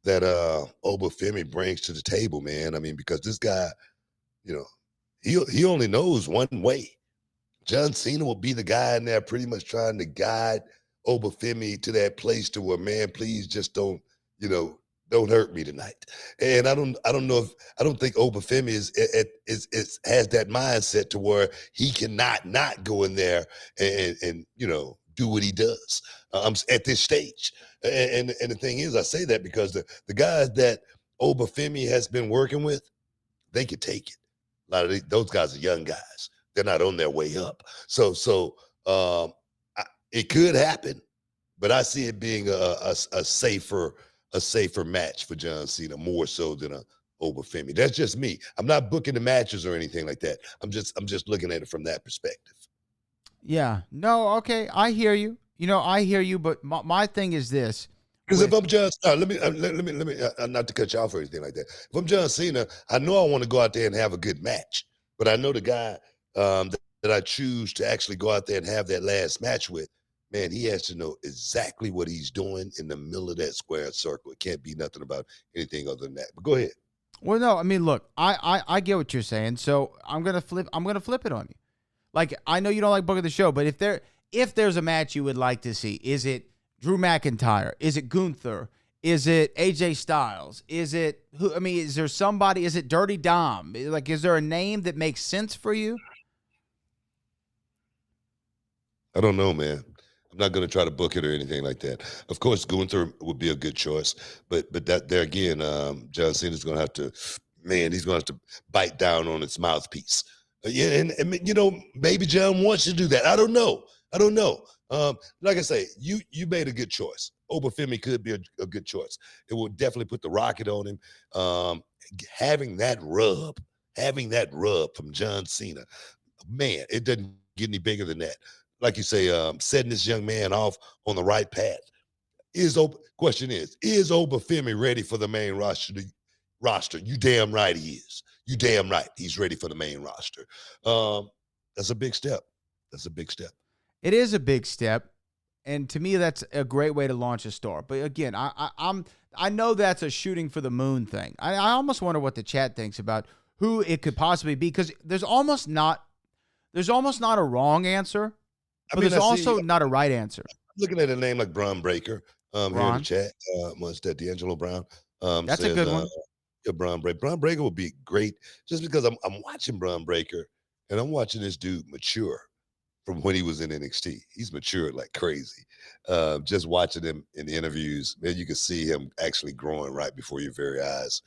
that Oba Femi brings to the table, man. I mean, because this guy, he only knows one way. John Cena will be the guy in there pretty much trying to guide Oba Femi to that place to where, man, please just don't hurt me tonight. And I don't think Oba Femi is has that mindset to where he cannot not go in there and do what he does at this stage. And the thing is, I say that because the guys that Oba Femi has been working with, they could take it. A lot of those guys are young guys. They're not on their way up. So it could happen, but I see it being a safer match for John Cena, more so than a Oba Femi. That's just me. I'm not booking the matches or anything like that. I'm just looking at it from that perspective. Yeah. No, okay. I hear you. I hear you, but my thing is this. Because if I'm John Cena, let me not to cut you off or anything like that. If I'm John Cena, I know I want to go out there and have a good match, but I know the guy that I choose to actually go out there and have that last match with, man, he has to know exactly what he's doing in the middle of that square circle. It can't be nothing about anything other than that. But go ahead. Well, no, I mean, look, I get what you're saying, so I'm gonna flip it on you. Like, I know you don't like booking the show, but if there's a match you would like to see, is it Drew McIntyre? Is it Gunther? Is it AJ Styles? Is it who? I mean, is there somebody? Is it Dirty Dom? Like, is there a name that makes sense for you? I don't know, man. I'm not going to try to book it or anything like that. Of course, Gunther would be a good choice, but that there again, John Cena's going to have to, he's going to have to bite down on its mouthpiece. Yeah, and maybe John wants to do that. I don't know. I don't know. Like I say, you made a good choice. Obafemi could be a good choice. It will definitely put the rocket on him. Having that rub from John Cena, man, it doesn't get any bigger than that. Like you say, setting this young man off on the right path. Question is Obafemi ready for the main roster? You damn right he is. You damn right he's ready for the main roster. That's a big step. That's a big step. It is a big step, and to me, that's a great way to launch a star. But again, I know that's a shooting for the moon thing. I almost wonder what the chat thinks about who it could possibly be, because there's almost not a wrong answer, but there's also not a right answer. Looking at a name like Braun Breaker here in the chat. Was that D'Angelo Brown? That's a good one. Yeah, Braun Breaker. Braun Breaker would be great just because I'm watching Braun Breaker and I'm watching this dude mature from when he was in NXT. He's matured like crazy. Just watching him in the interviews, man, you can see him actually growing right before your very eyes.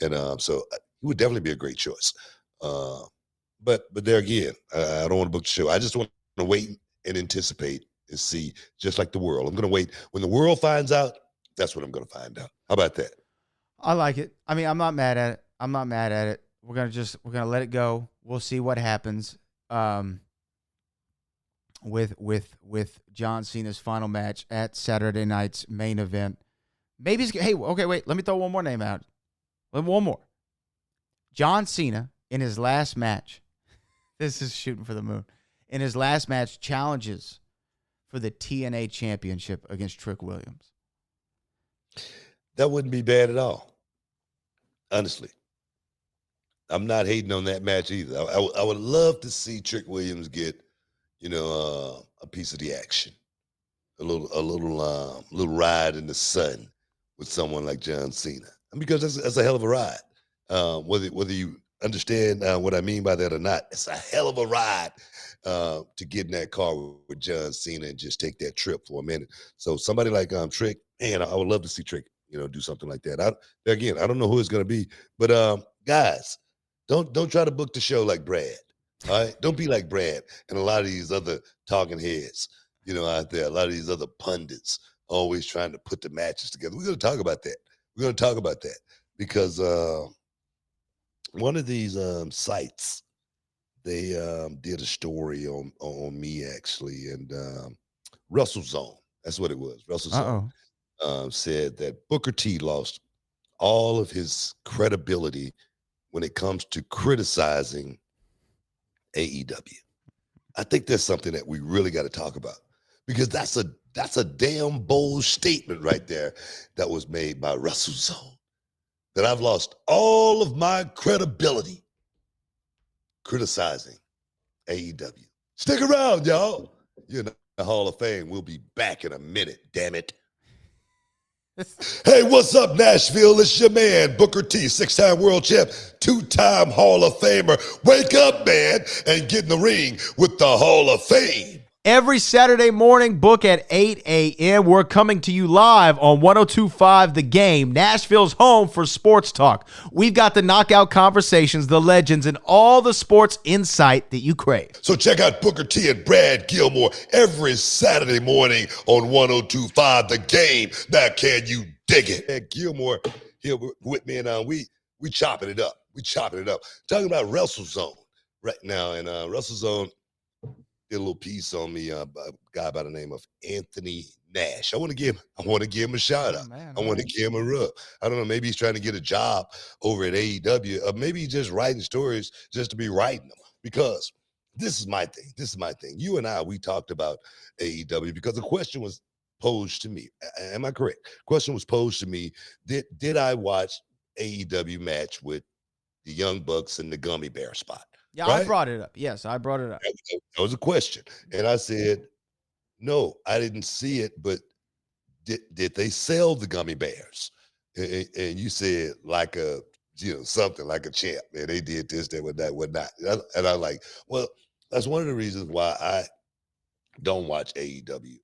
And so he would definitely be a great choice. But there again, I don't want to book the show. I just want to wait and anticipate and see, just like the world. I'm going to wait. When the world finds out, that's what I'm going to find out. How about that? I like it. I mean, I'm not mad at it. We're going to let it go. We'll see what happens. With John Cena's final match at Saturday night's main event. Maybe wait, let me throw one more name out. One more. John Cena in his last match. This is shooting for the moon. In his last match, challenges for the TNA championship against Trick Williams. That wouldn't be bad at all. Honestly. I'm not hating on that match either. I would love to see Trick Williams get, a piece of the action, a little ride in the sun with someone like John Cena, and because that's a hell of a ride. Whether you understand what I mean by that or not, it's a hell of a ride to get in that car with John Cena and just take that trip for a minute. So somebody like Trick, man, I would love to see Trick, do something like that. I don't know who it's going to be, but guys, don't try to book the show like Brad. All right, don't be like Brad and a lot of these other talking heads, out there. A lot of these other pundits always trying to put the matches together. We're going to talk about that. Because one of these sites, they did a story on me actually, and WrestleZone. That's what it was. WrestleZone said that Booker T lost all of his credibility when it comes to criticizing AEW. I think that's something that we really got to talk about, because that's a damn bold statement right there that was made by WrestleZone, that I've lost all of my credibility criticizing AEW. Stick around, y'all. You're in the Hall of Fame. We'll be back in a minute, damn it. Hey, what's up, Nashville? It's your man, Booker T, 6-time world champ, 2-time Hall of Famer. Wake up, man, and get in the ring with the Hall of Fame. Every Saturday morning, book at 8 a.m. We're coming to you live on 102.5 The Game, Nashville's home for sports talk. We've got the knockout conversations, the legends, and all the sports insight that you crave. So check out Booker T and Brad Gilmore every Saturday morning on 102.5 The Game. Now, can you dig it? Brad Gilmore here with me, and we chopping it up. Talking about WrestleZone right now, and WrestleZone did a little piece on me by a guy by the name of Anthony Nash. I want to give him a shout out. I want to give him a rub. I don't know, maybe he's trying to get a job over at AEW, or maybe he's just writing stories just to be writing them, because this is my thing. You and I, we talked about AEW because the question was posed to me. Am I correct? Question was posed to me. Did I watch AEW match with the Young Bucks and the Gummy Bear spot? Yeah, right? I brought it up. Yes, I brought it up. That was a question. And I said, no, I didn't see it, but did they sell the Gummy Bears? And you said like something like a champ. And they did this, that, whatnot. And I'm like, well, that's one of the reasons why I don't watch AEW.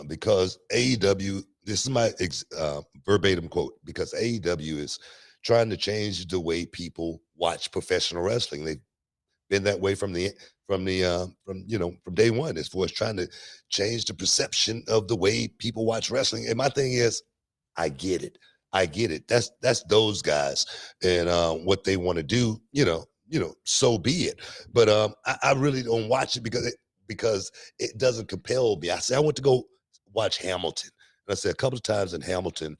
Because AEW, this is my verbatim quote, because AEW is trying to change the way people watch professional wrestling. been that way from day one, as far as trying to change the perception of the way people watch wrestling. And my thing is, I get it. That's those guys and what they want to do, so be it. But I really don't watch it because it doesn't compel me. I went to go watch Hamilton. And I said a couple of times in Hamilton,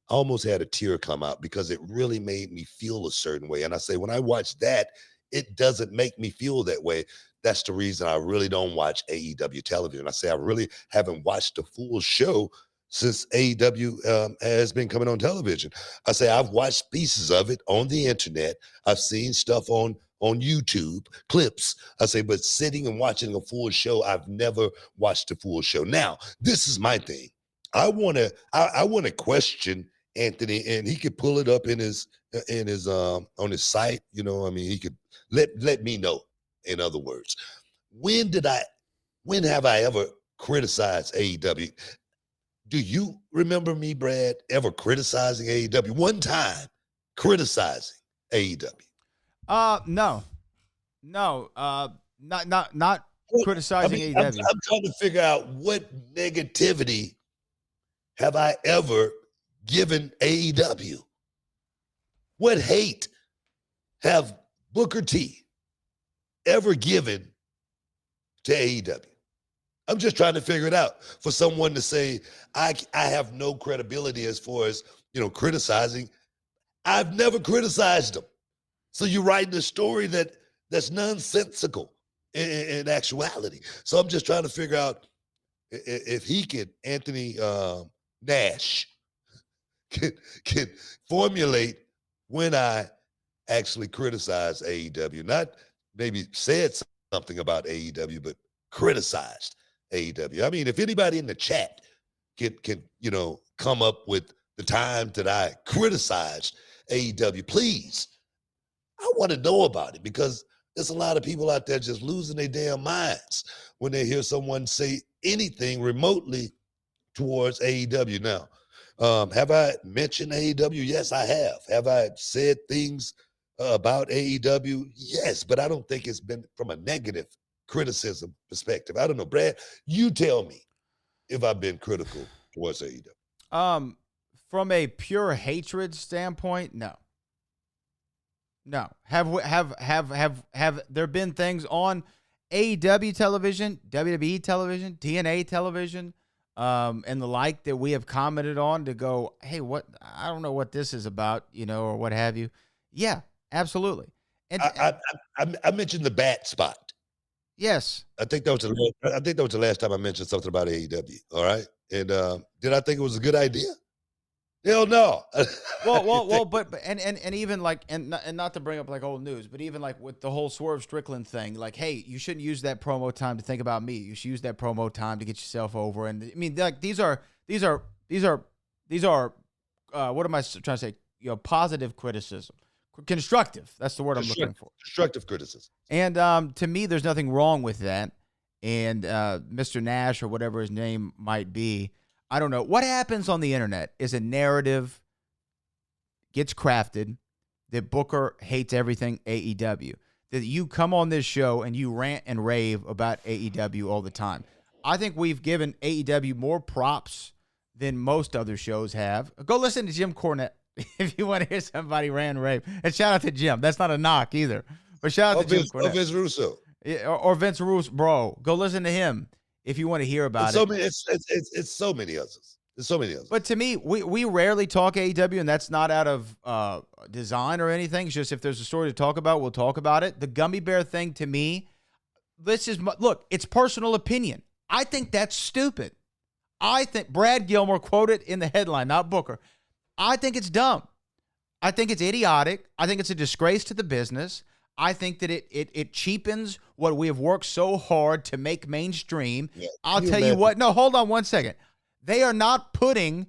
I almost had a tear come out because it really made me feel a certain way. And I say, when I watch that, it doesn't make me feel that way. That's the reason I really don't watch AEW television. I say I really haven't watched the full show since AEW has been coming on television. I say I've watched pieces of it on the internet. I've seen stuff on YouTube, clips. I say, but sitting and watching a full show, I've never watched a full show. Now, this is my thing. I want to question Anthony, and he could pull it up in his on his site. He could let me know. In other words, when have I ever criticized AEW? Do you remember me, Brad, ever criticizing AEW? One time criticizing AEW? No, not criticizing AEW. I'm trying to figure out what negativity have I ever given AEW? What hate have Booker T ever given to AEW? I'm just trying to figure it out. For someone to say, I have no credibility as far as, criticizing. I've never criticized them. So you're writing a story that's nonsensical in actuality. So I'm just trying to figure out if he could, Anthony Nash, can formulate when I actually criticize AEW, not maybe said something about AEW, but criticized AEW. I mean, if anybody in the chat can come up with the time that I criticized AEW, please. I want to know about it because there's a lot of people out there just losing their damn minds when they hear someone say anything remotely towards AEW. Now, have I mentioned AEW? Yes, I have. Have I said things about AEW? Yes, but I don't think it's been from a negative criticism perspective. I don't know, Brad, you tell me if I've been critical towards AEW. From a pure hatred standpoint, no. Have there been things on AEW television, WWE television, TNA television, and the like that we have commented on to go, hey, I don't know what this is about, or what have you. Yeah, absolutely. And I mentioned the bat spot. Yes. I think that was the last time I mentioned something about AEW. All right. And did I think it was a good idea? Hell no. but even like, and not to bring up like old news, but even like with the whole Swerve Strickland thing, like, hey, you shouldn't use that promo time to think about me. You should use that promo time to get yourself over. And I mean, like these are what am I trying to say? Positive criticism. Constructive. That's the word I'm looking for. Constructive criticism. And to me, there's nothing wrong with that. And Mr. Nash or whatever his name might be, I don't know. What happens on the internet is a narrative gets crafted that Booker hates everything AEW. That you come on this show and you rant and rave about AEW all the time. I think we've given AEW more props than most other shows have. Go listen to Jim Cornette if you want to hear somebody rant and rave. And shout out to Jim. That's not a knock either. But shout out to Jim Cornette. Or Vince Russo. Or Vince Russo, bro. Go listen to him if you want to hear about it. It's so many others. There's so many others. But to me, we rarely talk AEW, and that's not out of design or anything. It's just if there's a story to talk about, we'll talk about it. The Gummy Bear thing, to me, look, it's personal opinion. I think that's stupid. I think Brad Gilmore quoted in the headline, not Booker. I think it's dumb. I think it's idiotic. I think it's a disgrace to the business. I think that it cheapens what we have worked so hard to make mainstream. Yeah. I'll tell you what. No, hold on one second. They are not putting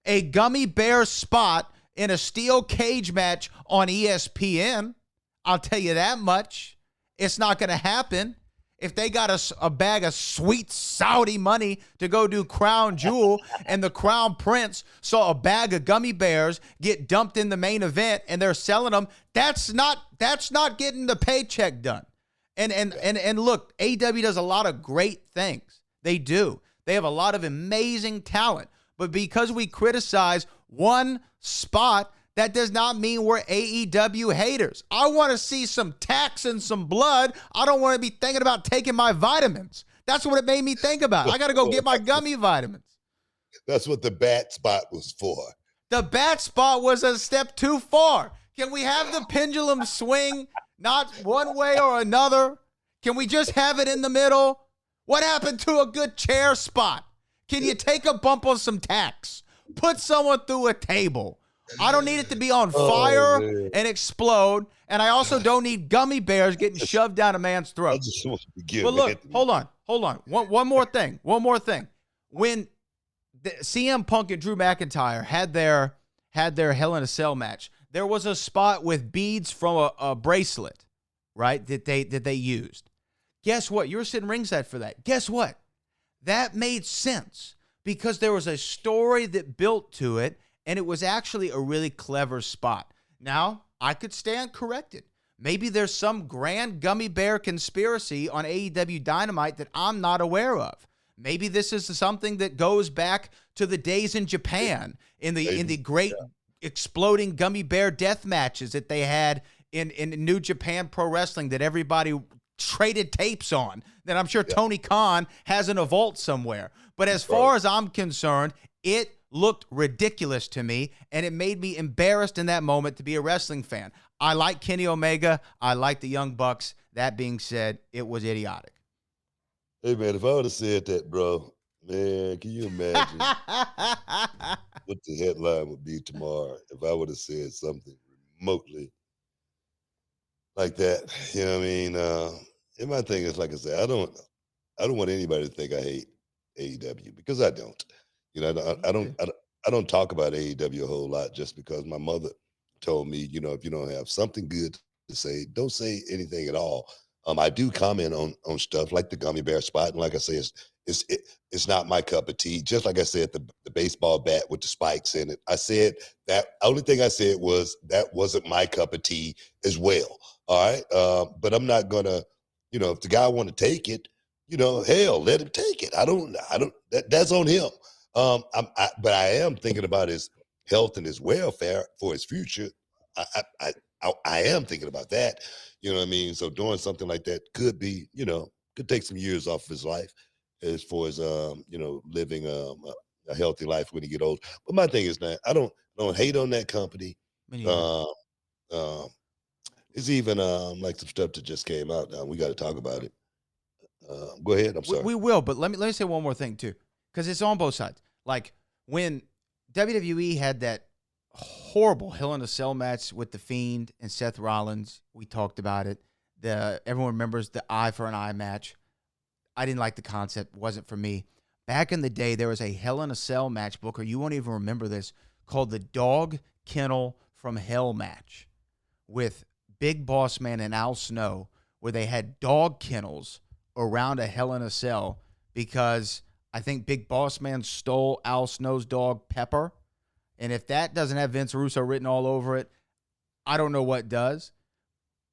a Gummy Bear spot in a steel cage match on ESPN. I'll tell you that much. It's not going to happen. If they got a bag of sweet Saudi money to go do Crown Jewel and the Crown Prince saw a bag of Gummy Bears get dumped in the main event and they're selling them, that's not getting the paycheck done. And look, AEW does a lot of great things. They do. They have a lot of amazing talent. But because we criticize one spot, that does not mean we're AEW haters. I want to see some tax and some blood. I don't want to be thinking about taking my vitamins. That's what it made me think about. I got to go get my gummy vitamins. That's what the bat spot was for. The bat spot was a step too far. Can we have the pendulum swing not one way or another? Can we just have it in the middle? What happened to a good chair spot? Can you take a bump on some tacks? Put someone through a table. I don't need it to be on fire and explode. And I also don't need gummy bears getting shoved down a man's throat. I just want to give But look, hold on. One more thing. When CM Punk and Drew McIntyre had their Hell in a Cell match, there was a spot with beads from a bracelet, right, that they used. Guess what? You were sitting ringside for that. Guess what? That made sense because there was a story that built to it, and it was actually a really clever spot. Now, I could stand corrected. Maybe there's some grand gummy bear conspiracy on AEW Dynamite that I'm not aware of. Maybe this is something that goes back to the days in Japan, in the great exploding gummy bear death matches that they had in New Japan Pro Wrestling that everybody traded tapes on, that I'm sure Tony Khan has in a vault somewhere. But as far as I'm concerned, it looked ridiculous to me, and it made me embarrassed in that moment to be a wrestling fan. I like Kenny Omega. I like the Young Bucks. That being said, it was idiotic. Hey, man, if I would have said that, bro, man, can you imagine what the headline would be tomorrow if I would have said something remotely like that? You know what I mean? And my thing is, like I said, I don't want anybody to think I hate AEW because I don't. You know, I don't talk about AEW a whole lot just because my mother told me, you know, if you don't have something good to say, don't say anything at all. I do comment on stuff like the gummy bear spot, and like I say, it's not my cup of tea. Just like I said, the baseball bat with the spikes in it. I said that only thing I said was that wasn't my cup of tea as well. All right, but I'm not gonna, you know, if the guy want to take it, you know, hell, let him take it. I don't. That's on him. But I am thinking about his health and his welfare for his future. I am thinking about that. You know what I mean? So doing something like that could be, you know, could take some years off of his life as far as, you know, living a healthy life when he get old. But my thing is that I don't hate on that company. It's even like some stuff that just came out now. We got to talk about it. Go ahead. I'm sorry. We will, but let me say one more thing too, because it's on both sides. Like when WWE had that horrible Hell in a Cell match with The Fiend and Seth Rollins, we talked about it. Everyone remembers the eye for an eye match. I didn't like the concept. It wasn't for me. Back in the day, there was a Hell in a Cell match, Booker. You won't even remember this, called the Dog Kennel from Hell match with Big Boss Man and Al Snow, where they had dog kennels around a Hell in a Cell because I think Big Boss Man stole Al Snow's dog, Pepper. And if that doesn't have Vince Russo written all over it, I don't know what does.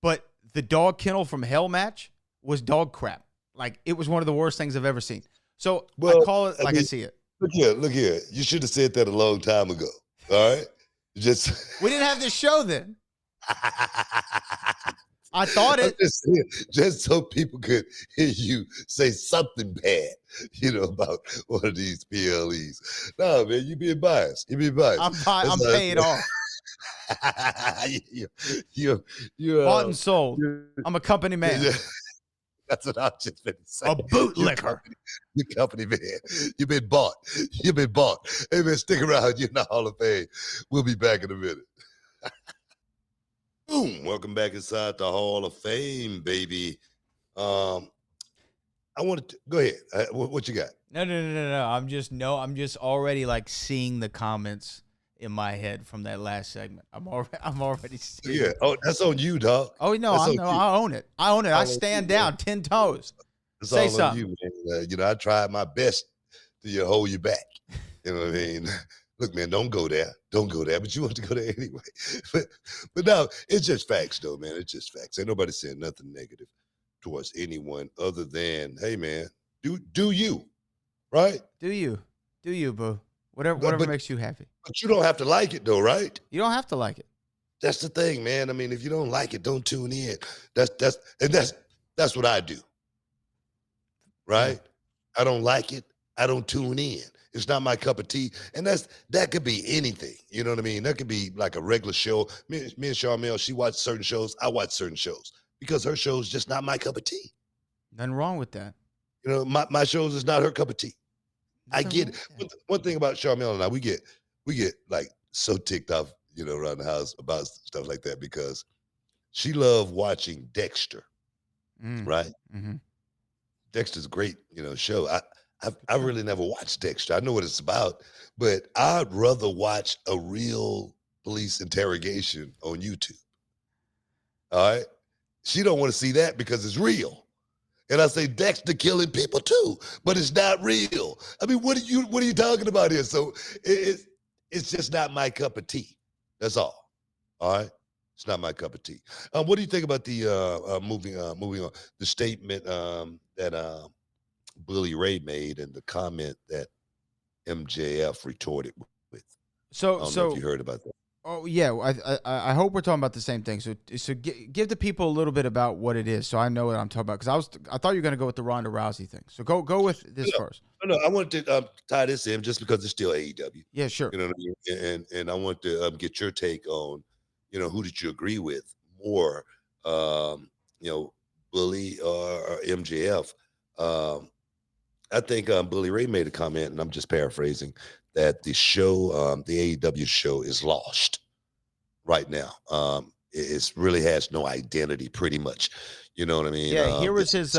But the dog kennel from Hell match was dog crap. Like, it was one of the worst things I've ever seen. So I call it like I see it. Look here. You should have said that a long time ago. All right? We didn't have this show then. I thought it. Just so people could hear you say something bad, you know, about one of these PLEs. No, man, you being biased. I'm paid off. You're bought and sold. I'm a company man. That's what I was just been saying. A bootlicker. You company man. You've been bought. Hey, man, stick around. You're in the Hall of Fame. We'll be back in a minute. Boom. Welcome back inside the Hall of Fame, baby. I wanted to go ahead. What you got? No. I'm just already like seeing the comments in my head from that last segment. I'm already seeing. Yeah. Oh, that's on you, dog. Oh no, I own it. I stand down 10 toes. It's Say all something. on you, man. You know, I tried my best to hold you back. You know what I mean? Look, man, don't go there. But you want to go there anyway. But no, it's just facts, though, man. It's just facts. Ain't nobody saying nothing negative. towards anyone other than, hey man, do you, right? Do you, boo? Whatever, But makes you happy. but you don't have to like it though, right? You don't have to like it. That's the thing, man. I mean, if you don't like it, don't tune in. That's what I do, right? I don't like it. I don't tune in. It's not my cup of tea. And that could be anything. You know what I mean? That could be like a regular show. Me and Charmel, she watched certain shows. I watch certain shows because her show's just not my cup of tea. Nothing wrong with that. You know, my shows is not her cup of tea. I get it. One thing about Charmel and I, we get like so ticked off, you know, around the house about stuff like that because she loved watching Dexter, right? Mm-hmm. Dexter's a great, you know, show. I really never watched Dexter. I know what it's about, but I'd rather watch a real police interrogation on YouTube. All right. She don't want to see that because it's real. And I say Dexter killing people too, but it's not real. I mean, what are you talking about here? So it's just not my cup of tea. That's all. All right. It's not my cup of tea. What do you think about the moving on the statement that Bully Ray made and the comment that MJF retorted with? I don't know if you heard about that. Oh yeah, I hope we're talking about the same thing. So give the people a little bit about what it is, so I know what I'm talking about. Because I thought you were going to go with the Ronda Rousey thing. So go with this first. No, I wanted to tie this in just because it's still AEW. Yeah, sure. You know what I mean? And I want to get your take on, you know, who did you agree with more, you know, Bully or MJF? I think Bully Ray made a comment, and I'm just paraphrasing, that the show, the AEW show, is lost right now. It really has no identity, pretty much. You know what I mean? Yeah. Here was his.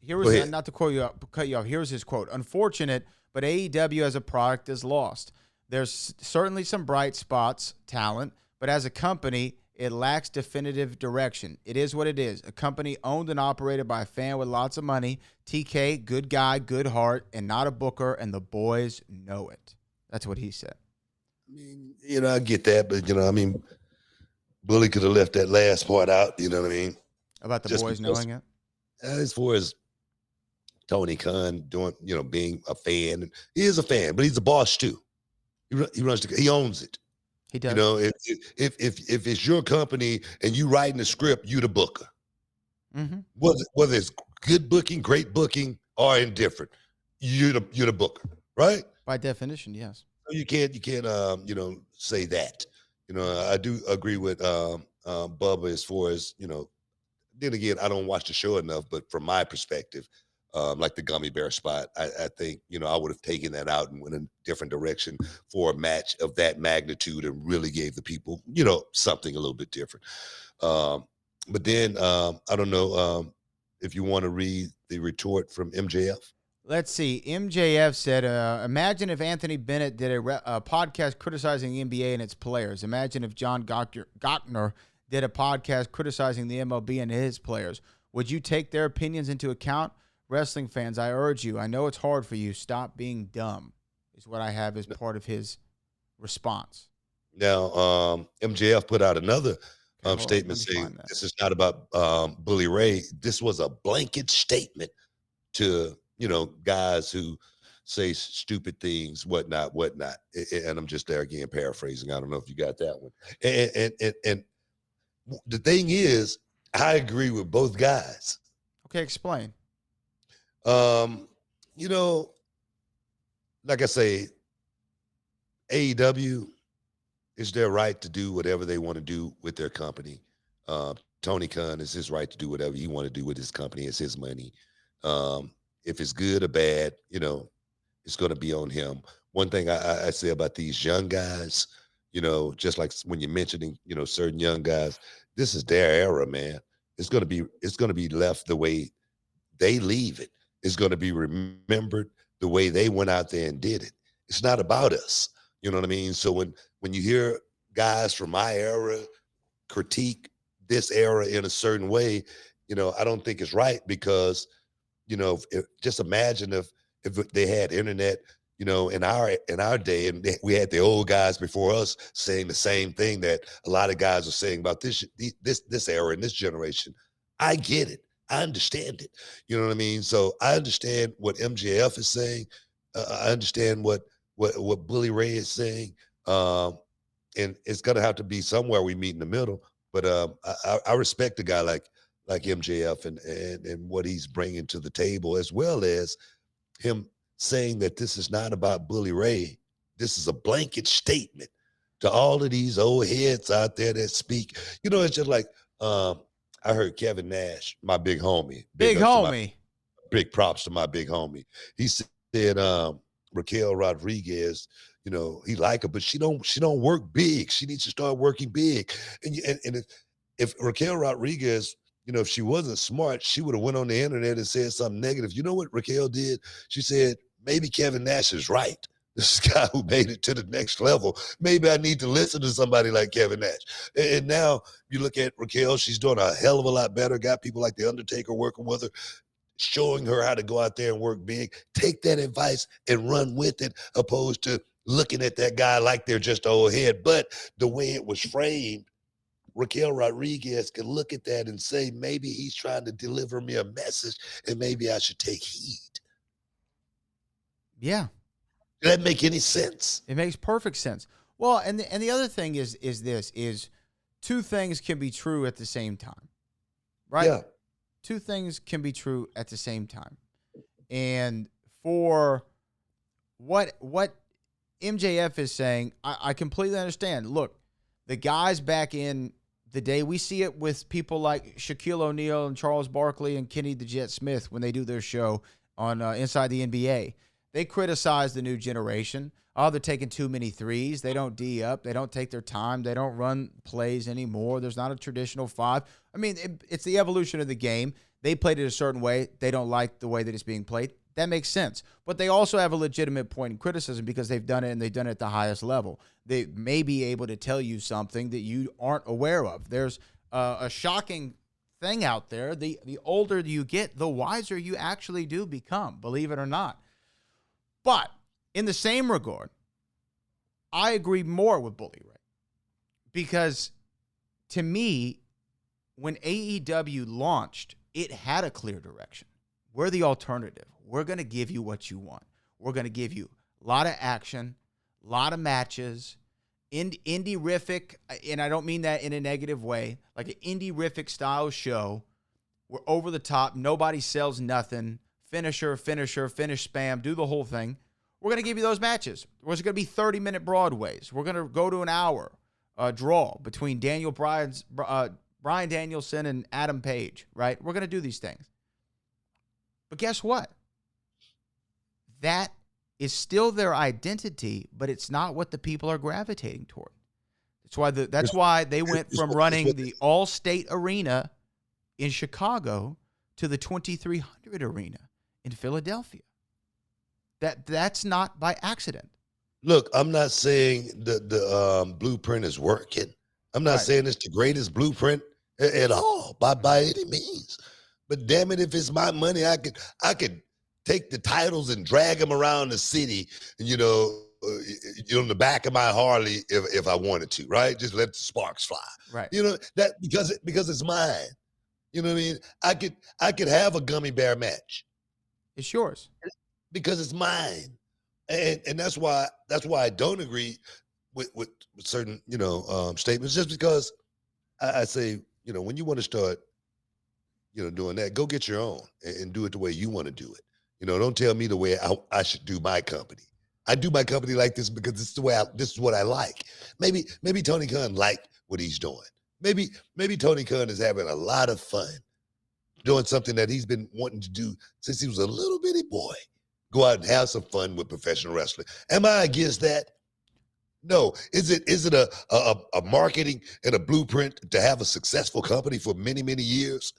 Here was not to cut you off. Here was his quote: "Unfortunate, but AEW as a product is lost. There's certainly some bright spots, talent, but as a company, it lacks definitive direction. It is what it is. A company owned and operated by a fan with lots of money. TK, good guy, good heart, and not a booker, and the boys know it." That's what he said. I mean, you know, I get that, but, you know, I mean, Bully could have left that last part out, you know what I mean? About the boys knowing it? As far as Tony Khan doing, you know, being a fan, he is a fan, but he's a boss too. He owns it. He does. You know, if it's your company and you writing the script, you the booker. Mm-hmm. Whether it's good booking, great booking, or indifferent, you're the booker, right? By definition, yes. So you can't you know, say that. You know, I do agree with Bubba as far as, you know. Then again, I don't watch the show enough, but from my perspective, like the Gummy Bear spot, I think, you know, I would have taken that out and went in a different direction for a match of that magnitude and really gave the people, you know, something a little bit different. But then I don't know if you want to read the retort from MJF. Let's see. MJF said, imagine if Anthony Bennett did a podcast criticizing the NBA and its players. Imagine if John Gottner did a podcast criticizing the MLB and his players. Would you take their opinions into account? Wrestling fans, I urge you. I know it's hard for you. Stop being dumb, is what I have as part of his response. Now, MJF put out another statement saying this is not about Bully Ray. This was a blanket statement to, you know, guys who say stupid things, whatnot. And I'm just there again paraphrasing. I don't know if you got that one. And the thing is, I agree with both guys. Okay, explain. You know, like I say, AEW, it's their right to do whatever they want to do with their company. Tony Khan, it's his right to do whatever he want to do with his company. It's his money. If it's good or bad, you know, it's going to be on him. One thing I say about these young guys, you know, just like when you're mentioning, you know, certain young guys, this is their era, man. It's going to be left the way they leave it. It's going to be remembered the way they went out there and did it. It's not about us. You know what I mean? So when you hear guys from my era critique this era in a certain way, you know, I don't think it's right because, you know, just imagine if they had internet, you know, in our day, and we had the old guys before us saying the same thing that a lot of guys are saying about this era and this generation. I get it. I understand it. You know what I mean? So I understand what MJF is saying. I understand what Bully Ray is saying. And it's gonna have to be somewhere we meet in the middle. But I respect a guy like MJF and what he's bringing to the table, as well as him saying that this is not about Bully Ray. This is a blanket statement to all of these old heads out there that speak. You know, it's just like I heard Kevin Nash, my big homie. Big props to my big homie. He said Raquel Rodriguez, you know, he like her, but she don't work big. She needs to start working big. And if Raquel Rodriguez, you know, if she wasn't smart, she would have went on the internet and said something negative. You know what Raquel did? She said, maybe Kevin Nash is right. This guy who made it to the next level. Maybe I need to listen to somebody like Kevin Nash. And now you look at Raquel, she's doing a hell of a lot better. Got people like The Undertaker working with her, showing her how to go out there and work big. Take that advice and run with it, opposed to looking at that guy like they're just an old head. But the way it was framed, Raquel Rodriguez can look at that and say, maybe he's trying to deliver me a message and maybe I should take heed. Yeah. Does that make any sense? It makes perfect sense. Well, and the other thing is two things can be true at the same time, right? Yeah. Two things can be true at the same time. And for what MJF is saying, I completely understand. Look, the guys back in the day, we see it with people like Shaquille O'Neal and Charles Barkley and Kenny the Jet Smith when they do their show on Inside the NBA. They criticize the new generation. Oh, they're taking too many threes. They don't D up. They don't take their time. They don't run plays anymore. There's not a traditional five. I mean, it's the evolution of the game. They played it a certain way. They don't like the way that it's being played. That makes sense. But they also have a legitimate point in criticism because they've done it and they've done it at the highest level. They may be able to tell you something that you aren't aware of. There's a shocking thing out there. The older you get, the wiser you actually do become, believe it or not. But in the same regard, I agree more with Bully Ray because to me, when AEW launched, it had a clear direction. We're the alternative. We're going to give you what you want. We're going to give you a lot of action, a lot of matches, indie-rific, and I don't mean that in a negative way, like an indie-rific style show. We're over the top. Nobody sells nothing. Finisher, finish spam, do the whole thing. We're going to give you those matches. There's going to be 30-minute Broadways. We're going to go to an hour draw between Bryan Danielson and Adam Page, right? We're going to do these things. But guess what? That is still their identity, but it's not what the people are gravitating toward. That's why they went from running the All-State Arena in Chicago to the 2300 Arena in Philadelphia. That's not by accident. Look, I'm not saying the blueprint is working. I'm not saying it's the greatest blueprint at all by any means. But damn it, if it's my money, I could take the titles and drag them around the city, you know, on the back of my Harley if I wanted to, right? Just let the sparks fly, right? You know that because it's mine. You know what I mean? I could have a gummy bear match. It's yours because it's mine, and that's why I don't agree with certain statements. Just because I say, you know, when you want to start, you know, doing that, go get your own and do it the way you want to do it. You know, don't tell me the way I should do my company. I do my company like this because this is what I like. Maybe Tony Khan liked what he's doing. Maybe Tony Khan is having a lot of fun doing something that he's been wanting to do since he was a little bitty boy. Go out and have some fun with professional wrestling. Am I against that? No. Is it a marketing and a blueprint to have a successful company for many, many years?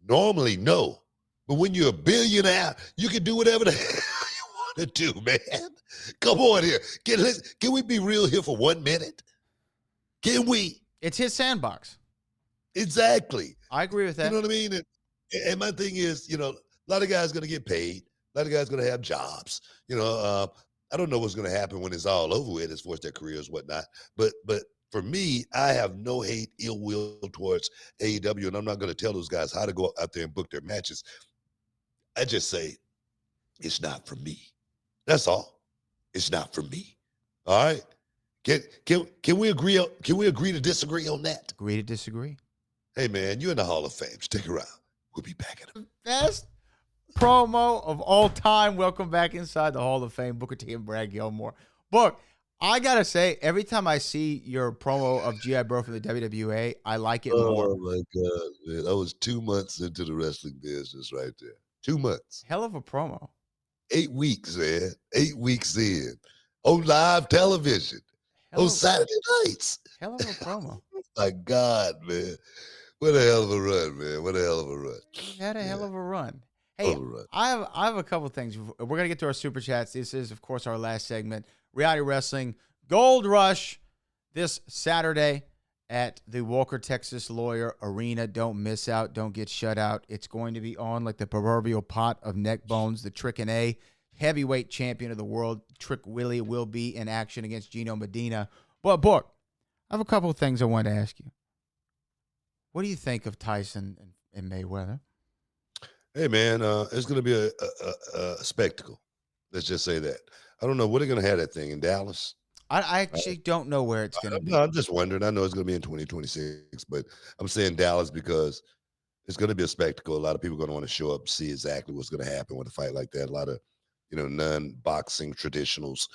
Normally, no. But when you're a billionaire, you can do whatever the hell you want to do, man. Come on here. Can we be real here for 1 minute? Can we? It's his sandbox. Exactly. I agree with that. You know what I mean? And my thing is, you know, a lot of guys going to get paid. A lot of guys going to have jobs. You know, I don't know what's going to happen when it's all over with as far as their careers, whatnot. But for me, I have no hate, ill will towards AEW, and I'm not going to tell those guys how to go out there and book their matches. I just say it's not for me. That's all. It's not for me. All right. Can we agree? Can we agree to disagree on that? Agree to disagree. Hey man, you're in the Hall of Fame. Stick around. We'll be back in a Best promo of all time. Welcome back inside the Hall of Fame, Booker T and Brad Gilmore. Book, I gotta say, every time I see your promo of G.I. Bro from the WWA, I like it more. Oh my God, man. I was 2 months into the wrestling business right there. 2 months. Hell of a promo. 8 weeks, man. 8 weeks in. On live television. On Saturday nights. Hell of a promo. My God, man. What a hell of a run, man. What a hell of a run. You had a hell of a run. Hey, I have a couple things. We're going to get to our Super Chats. This is, of course, our last segment. Reality Wrestling Gold Rush this Saturday at the Walker, Texas Lawyer Arena. Don't miss out. Don't get shut out. It's going to be on like the proverbial pot of neck bones. The Trick and A heavyweight champion of the world, Trick Willie, will be in action against Gino Medina. But, Book, I have a couple of things I want to ask you. What do you think of Tyson and Mayweather? Hey, man, it's going to be a spectacle. Let's just say that. I don't know. What are they going to have that thing in Dallas? I actually don't know where it's going to be. No, I'm just wondering. I know it's going to be in 2026, but I'm saying Dallas because it's going to be a spectacle. A lot of people are going to want to show up, see exactly what's going to happen with a fight like that. A lot of, non-boxing traditionals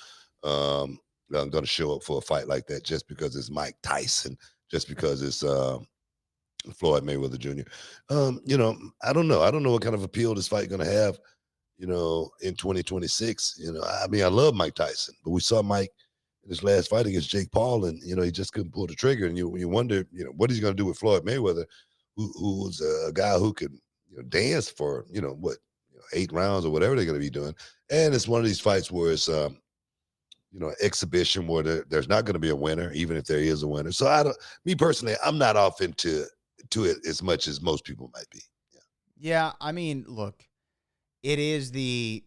are going to show up for a fight like that just because it's Mike Tyson, just because it's Floyd Mayweather Jr. I don't know. I don't know what kind of appeal this fight going to have, in 2026. I mean, I love Mike Tyson, but we saw Mike in his last fight against Jake Paul, and, he just couldn't pull the trigger. And you wonder, what he's going to do with Floyd Mayweather, who was a guy who could, dance for, 8 rounds or whatever they're going to be doing. And it's one of these fights where it's, exhibition where there's not going to be a winner, even if there is a winner. So me personally, I'm not off into it as much as most people might be. Yeah. I mean, look, it is hey,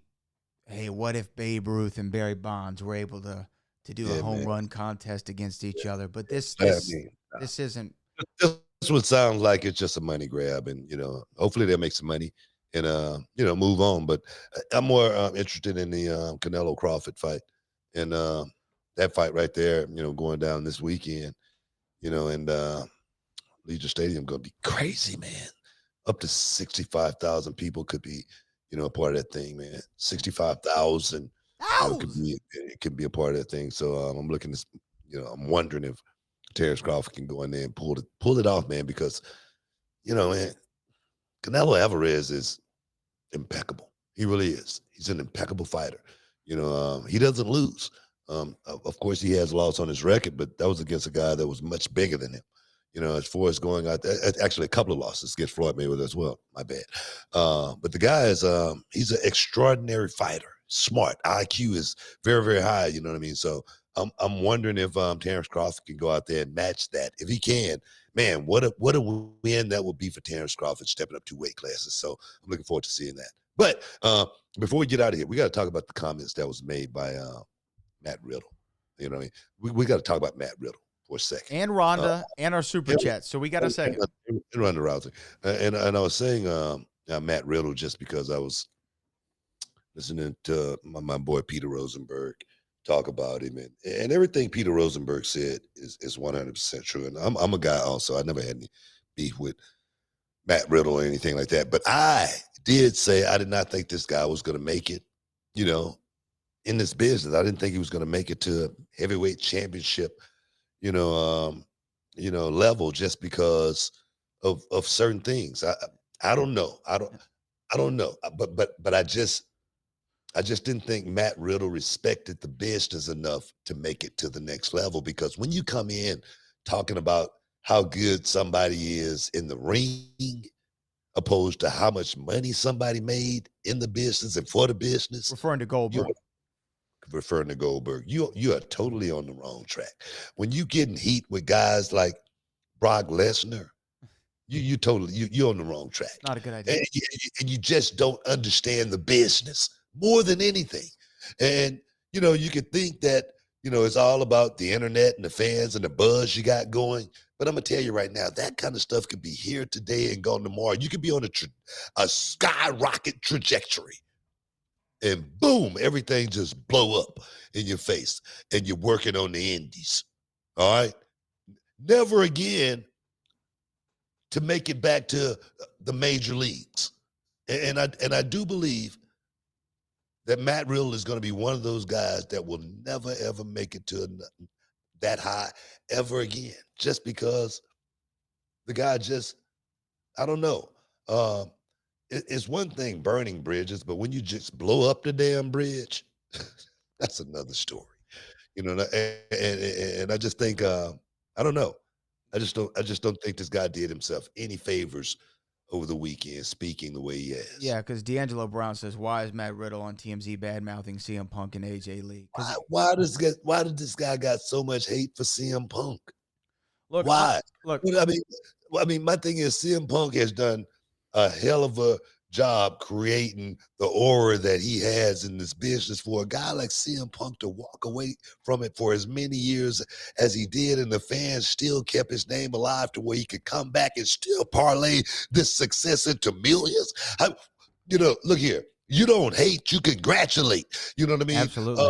what if Babe Ruth and Barry Bonds were able to do a home run contest against each other? But this isn't. This would sound like it's just a money grab, and hopefully they'll make some money and move on. But I'm more interested in the Canelo Crawford fight, and that fight right there, going down this weekend, and Legion Stadium gonna be crazy, man. Up to 65,000 people could be, a part of that thing, man. 65,000 could be a part of that thing. So I'm looking to, I'm wondering if Terrence Crawford can go in there and pull it off, man, because, man, Canelo Alvarez is impeccable. He really is. He's an impeccable fighter. He doesn't lose. Of course, he has loss on his record, but that was against a guy that was much bigger than him. As far as going out there, actually a couple of losses against Floyd Mayweather as well. My bad. But the guy is, he's an extraordinary fighter. Smart. IQ is very, very high. You know what I mean? So I'm wondering if Terrence Crawford can go out there and match that. If he can, man, what a win that would be for Terrence Crawford stepping up 2 weight classes. So I'm looking forward to seeing that. But before we get out of here, we got to talk about the comments that was made by Matt Riddle. You know what I mean? We got to talk about Matt Riddle for a second. And Ronda and our Super Chat. So we got a second. And Ronda Rousey. And I was saying Matt Riddle just because I was listening to my boy Peter Rosenberg talk about him, and everything Peter Rosenberg said is 100% true. And I'm a guy also. I never had any beef with Matt Riddle or anything like that. But I did say I did not think this guy was going to make it, in this business. I didn't think he was going to make it to a heavyweight championship, level just because of certain things. I don't know. I don't know. But I just didn't think Matt Riddle respected the business enough to make it to the next level, because when you come in talking about how good somebody is in the ring opposed to how much money somebody made in the business and for the business. Referring to Goldberg. You are totally on the wrong track. When you getting heat with guys like Brock Lesnar, you're on the wrong track. Not a good idea. And you just don't understand the business more than anything. And, you could think that it's all about the internet and the fans and the buzz you got going. But I'm going to tell you right now, that kind of stuff could be here today and gone tomorrow. You could be on a skyrocket trajectory. And boom, everything just blow up in your face. And you're working on the indies. All right? Never again to make it back to the major leagues. And I do believe that Matt Riddle is going to be one of those guys that will never, ever make it to that high ever again, just because the guy just, I don't know. It's one thing burning bridges, but when you just blow up the damn bridge, that's another story. And I just think, I don't know. I just don't think this guy did himself any favors over the weekend, speaking the way he has. Yeah, because D'Angelo Brown says, why is Matt Riddle on TMZ bad-mouthing CM Punk and AJ Lee? Why did this guy got so much hate for CM Punk? Look, Why? Look, I mean, my thing is CM Punk has done a hell of a job creating the aura that he has in this business for a guy like CM Punk to walk away from it for as many years as he did, and the fans still kept his name alive to where he could come back and still parlay this success into millions. Look here, you don't hate, you congratulate. You know what I mean? Absolutely.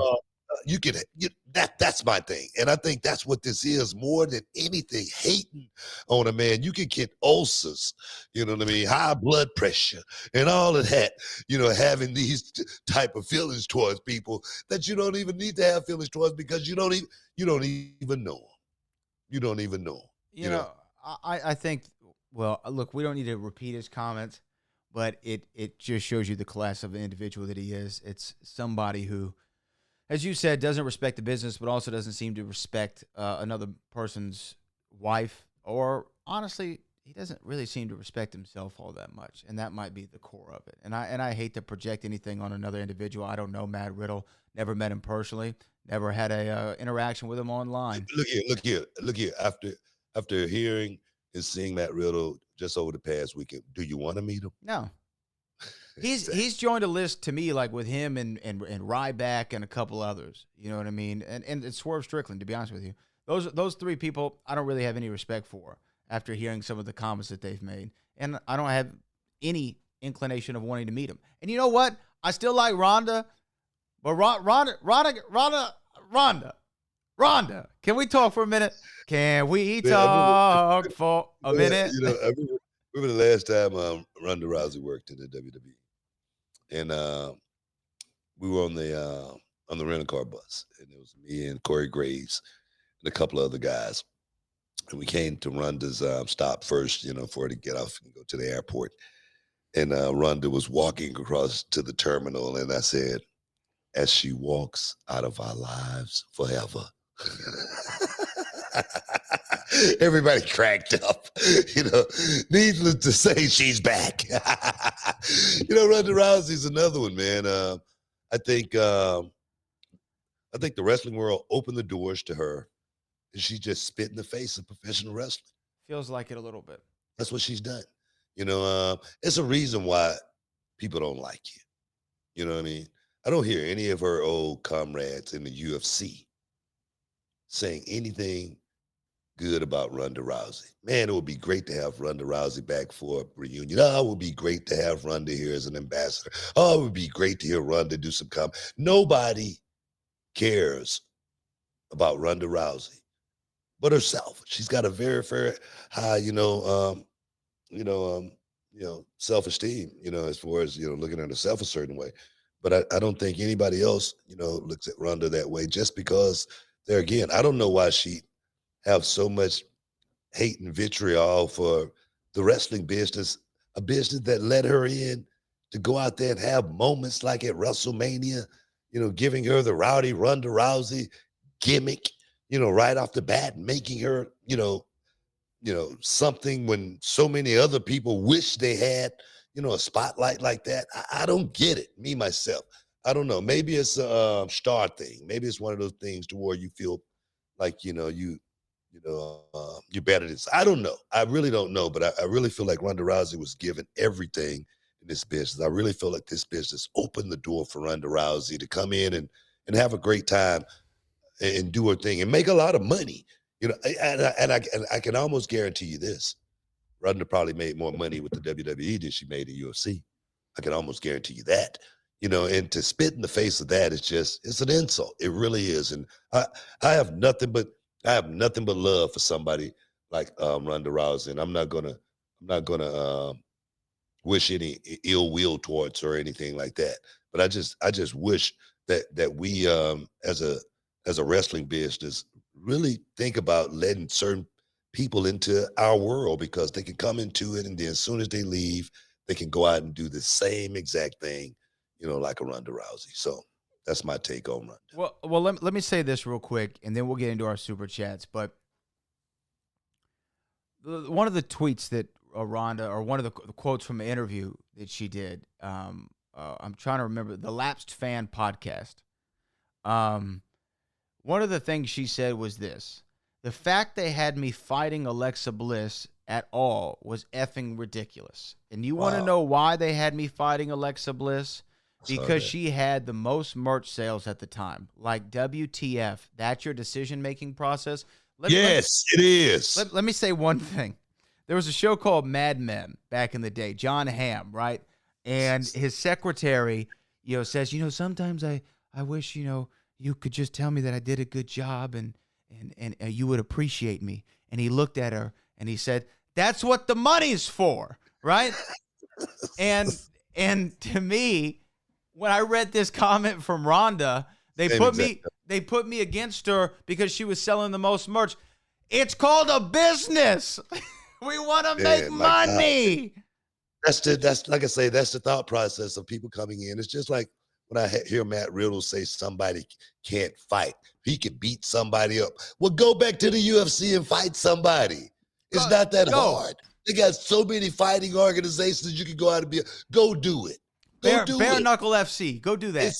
That's my thing. And I think that's what this is more than anything, hating on a man. You can get ulcers, you know what I mean, high blood pressure and all of that, having these type of feelings towards people that you don't even need to have feelings towards, because you don't even know them. You don't even know them. I think, well, look, we don't need to repeat his comments, but it just shows you the class of individual that he is. It's somebody who, as you said, doesn't respect the business, but also doesn't seem to respect another person's wife, or honestly, he doesn't really seem to respect himself all that much, and that might be the core of it. And I hate to project anything on another individual. I don't know Matt Riddle, never met him personally, never had a interaction with him online. Look here. After hearing and seeing Matt Riddle just over the past weekend, do you want to meet him? No. He's joined a list to me, like with him and Ryback and a couple others. You know what I mean? And Swerve Strickland, to be honest with you. Those three people I don't really have any respect for after hearing some of the comments that they've made. And I don't have any inclination of wanting to meet them. And you know what? I still like Ronda, but Ronda, can we talk for a minute? Can we talk for a minute? I remember the last time Ronda Rousey worked in the WWE. And we were on the rental car bus, and it was me and Corey Graves and a couple of other guys. And we came to Ronda's stop first, for her to get off and go to the airport. And Ronda was walking across to the terminal, and I said, as she walks out of our lives forever. Everybody cracked up, needless to say, she's back. Ronda Rousey's another one, man. I think the wrestling world opened the doors to her, and she just spit in the face of professional wrestling. Feels like it a little bit. That's what she's done. It's a reason why people don't like you. You know what I mean? I don't hear any of her old comrades in the UFC saying anything good about Ronda Rousey. Man, it would be great to have Ronda Rousey back for a reunion. Oh, it would be great to have Ronda here as an ambassador. Oh, it would be great to hear Ronda do some comments. Nobody cares about Ronda Rousey but herself. She's got a very, very high, self-esteem, as far as, looking at herself a certain way. But I don't think anybody else, looks at Ronda that way, just because there again, I don't know why she have so much hate and vitriol for the wrestling business, a business that let her in to go out there and have moments like at WrestleMania, giving her the rowdy Ronda Rousey gimmick, right off the bat, making her, something when so many other people wish they had, a spotlight like that. I don't get it, me, myself. I don't know. Maybe it's a star thing. Maybe it's one of those things to where you feel like, you're better than. I don't know. I really don't know, but I really feel like Ronda Rousey was given everything in this business. I really feel like this business opened the door for Ronda Rousey to come in and have a great time. and do her thing and make a lot of money. You know, and I can almost guarantee you this: Ronda probably made more money with the WWE than she made in UFC. I can almost guarantee you that. You know, and to spit in the face of that is it's an insult. It really is. And I have nothing but love for somebody like Ronda Rousey, and I'm not gonna wish any ill will towards her or anything like that. But I just wish that we as a wrestling business really think about letting certain people into our world, because they can come into it and then as soon as they leave, they can go out and do the same exact thing, you know, like a Ronda Rousey. So that's my take on Ronda. Well, let me say this real quick, and then we'll get into our super chats. But one of the tweets that Ronda, or one of the quotes from an interview that she did, I'm trying to remember, the Lapsed Fan podcast. One of the things she said was this: the fact they had me fighting Alexa Bliss at all was effing ridiculous. And you want to know why they had me fighting Alexa Bliss? Because she had the most merch sales at the time. Like, WTF, that's your decision-making process? Yes, it is. Let me say one thing. There was a show called Mad Men back in the day, John Hamm, right? And his secretary, you know, says, you know, sometimes I wish, you know, you could just tell me that I did a good job and you would appreciate me. And he looked at her and he said, that's what the money's for, right? and to me, when I read this comment from Ronda, they put me against her because she was selling the most merch. It's called a business. We want to make money. That's like I say, that's the thought process of people coming in. It's just like when I hear Matt Riddle say somebody can't fight. He can beat somebody up. Well, go back to the UFC and fight somebody. It's not that hard. They got so many fighting organizations you can go out and go do it. Bare Knuckle FC. Go do that.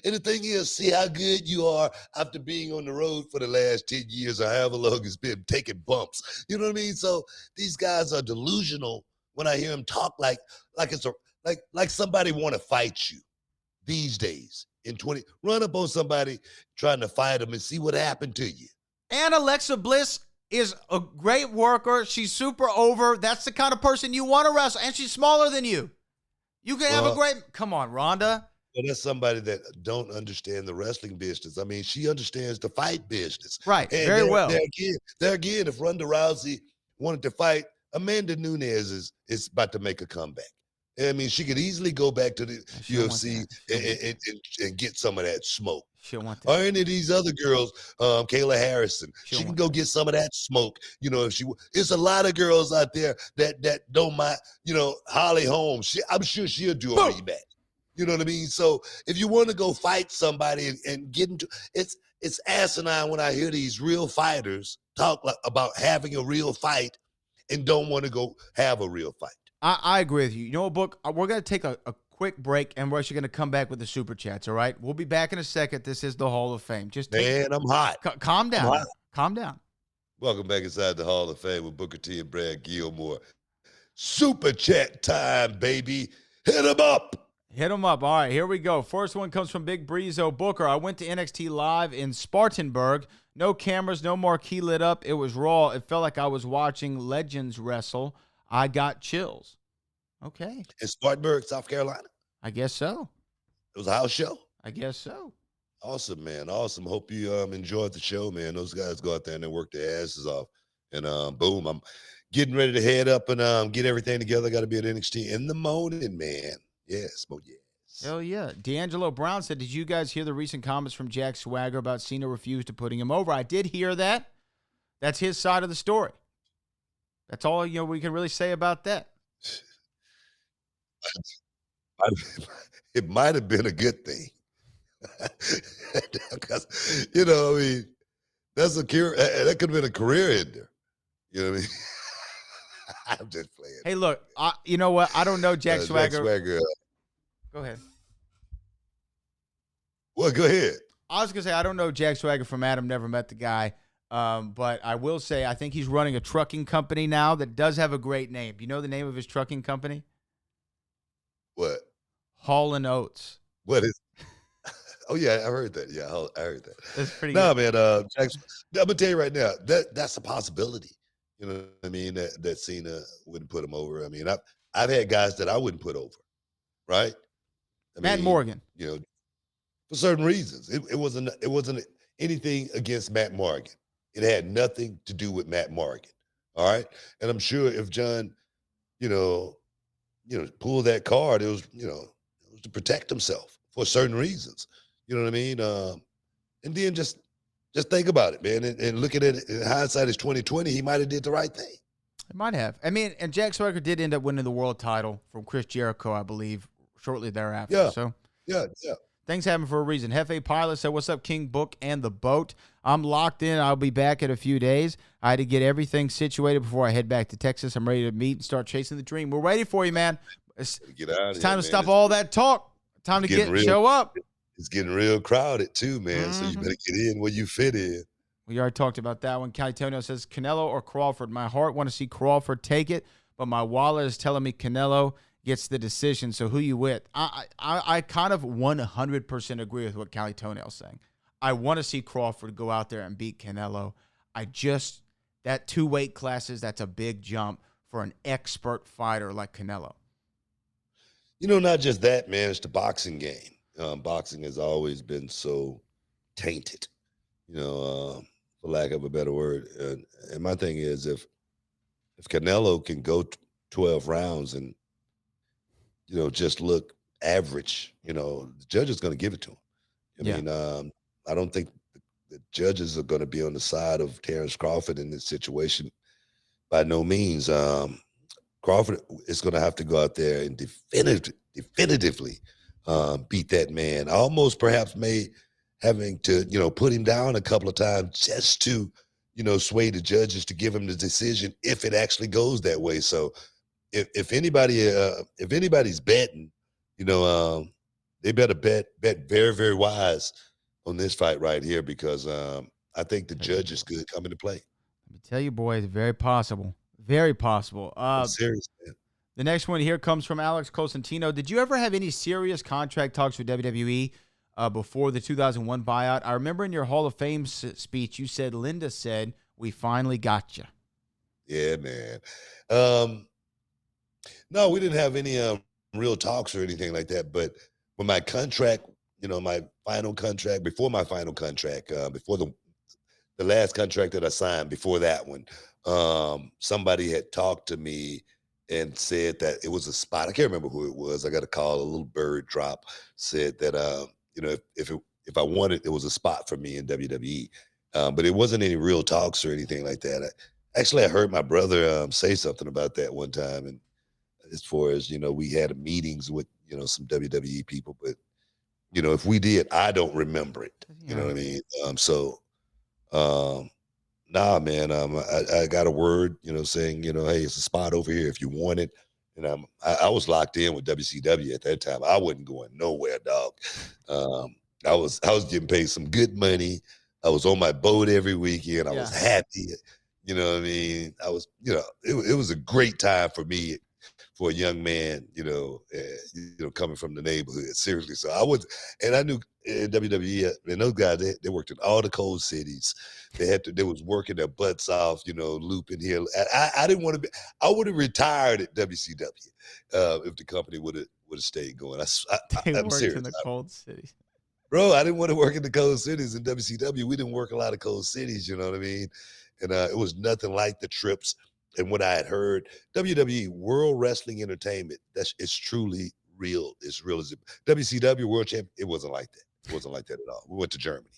And the thing is, see how good you are after being on the road for the last 10 years or however long it's been, taking bumps. You know what I mean? So these guys are delusional when I hear them talk like it's like somebody want to fight you these days. Run up on somebody trying to fight them and see what happened to you. And Alexa Bliss is a great worker. She's super over. That's the kind of person you want to wrestle. And she's smaller than you. You can have a great... Come on, Ronda. Well, that's somebody that don't understand the wrestling business. I mean, she understands the fight business. Right, and very well. There again, if Ronda Rousey wanted to fight, Amanda Nunes is about to make a comeback. I mean, she could easily go back to the UFC and get some of that smoke. She'll want that. Or any of these other girls, Kayla Harrison. She can go get some of that smoke. You know, it's a lot of girls out there that don't mind. You know, Holly Holmes. I'm sure she'll do a rematch. You know what I mean? So if you want to go fight somebody and get into it's asinine when I hear these real fighters talk about having a real fight and don't want to go have a real fight. I agree with you. You know what, Book? We're going to take a quick break, and we're actually going to come back with the super chats, all right? We'll be back in a second. This is the Hall of Fame. I'm hot. Calm down. Calm down. Welcome back inside the Hall of Fame with Booker T and Brad Gilmore. Super chat time, baby. Hit them up. Hit them up. All right, here we go. First one comes from Big Breezo. Booker, I went to NXT Live in Spartanburg. No cameras, no marquee lit up. It was raw. It felt like I was watching legends wrestle. I got chills. Okay. In Spartanburg, South Carolina? I guess so. It was a house show? I guess so. Awesome, man. Awesome. Hope you enjoyed the show, man. Those guys go out there and they work their asses off. And boom, I'm getting ready to head up and get everything together. Got to be at NXT in the morning, man. Yes, yes. Hell yeah. D'Angelo Brown said, did you guys hear the recent comments from Jack Swagger about Cena refused to putting him over? I did hear that. That's his side of the story. That's all we can really say about that. It might have been a good thing. Because, I mean, that could have been a career ender. You know what I mean? I'm just playing. Hey, look, you know what? I don't know Jack Swagger. Jack Swagger. Go ahead. Well, go ahead. I was going to say, I don't know Jack Swagger from Adam, never met the guy. But I will say, I think he's running a trucking company now that does have a great name. Do you know the name of his trucking company? What? Hall & Oates. What is? Oh yeah, I heard that. Yeah, I heard that. That's pretty Nah, good. man. Jackson, I'm gonna tell you right now that's a possibility. You know what I mean? That Cena wouldn't put him over. I mean, I've had guys that I wouldn't put over, right? I Matt mean, Morgan. you know, for certain reasons. It wasn't anything against Matt Morgan. It had nothing to do with Matt Morgan. All right. And I'm sure if John, you know, pulled that card, it was to protect himself for certain reasons. You know what I mean? And then just think about it, man, and look at it in hindsight. Is 2020. He might have did the right thing. It might have. I mean, and Jack Swagger did end up winning the world title from Chris Jericho, I believe, shortly thereafter. Yeah. So Yeah. things happen for a reason. Hefe Pilot said, "What's up, King Book and the Boat? I'm locked in. I'll be back in a few days. I had to get everything situated before I head back to Texas. I'm ready to meet and start chasing the dream. We're ready for you, man. It's Get out of time here, to man. stop all that talk. Time to show up." It's getting real crowded too, man. So you better get in where you fit in. We already talked about that one. Calitonio says, Canelo or Crawford? My heart want to see Crawford take it, but my wallet is telling me Canelo gets the decision. So who you with? I kind of 100% agree with what Calitonio's saying. I want to see Crawford go out there and beat Canelo. That 2 weight classes, that's a big jump for an expert fighter like Canelo. Not just that, man. It's the boxing game. Boxing has always been so tainted, for lack of a better word. And my thing is, if Canelo can go 12 rounds and, just look average, the judge is going to give it to him. I mean, I don't think the judges are going to be on the side of Terrence Crawford in this situation. By no means. Crawford is going to have to go out there and definitively beat that man. Almost perhaps having to, put him down a couple of times just to, sway the judges to give him the decision if it actually goes that way. So if anybody's betting, they better bet very, very wise on this fight right here, because I think the judges could come into play. Let me tell you, boys, very possible. Very possible. I'm serious, man. The next one here comes from Alex Cosentino. Did you ever have any serious contract talks with WWE before the 2001 buyout? I remember in your Hall of Fame speech, you said, Linda said, we finally got you. Yeah, man. No, we didn't have any real talks or anything like that. But when my contract, my final contract, before my final contract, before the last contract that I signed, before that one, somebody had talked to me and said that it was a spot. I can't remember who it was. I got a call, a little bird drop, said that, if I wanted, it was a spot for me in WWE. But it wasn't any real talks or anything like that. I heard my brother say something about that one time. And as far as, we had meetings with, some WWE people, but, if we did, I don't remember it. You know what I mean? Nah, man. I got a word, saying, hey, it's a spot over here if you want it. And I was locked in with WCW at that time. I wasn't going nowhere, dog. I was getting paid some good money. I was on my boat every weekend. I was happy. You know what I mean? I was, it was a great time for me, for a young man, coming from the neighborhood. Seriously. So I knew WWE and those guys, they worked in all the cold cities. They was working their butts off, looping here. I didn't want to be. I would have retired at WCW if the company would have stayed going. I'm serious. In the cold cities. Bro, I didn't want to work in the cold cities in WCW. We didn't work a lot of cold cities, you know what I mean? And it was nothing like the trips and what I had heard. WWE, World Wrestling Entertainment, it's truly real. It's real as it. WCW World Champion, it wasn't like that. It wasn't like that at all. We went to Germany.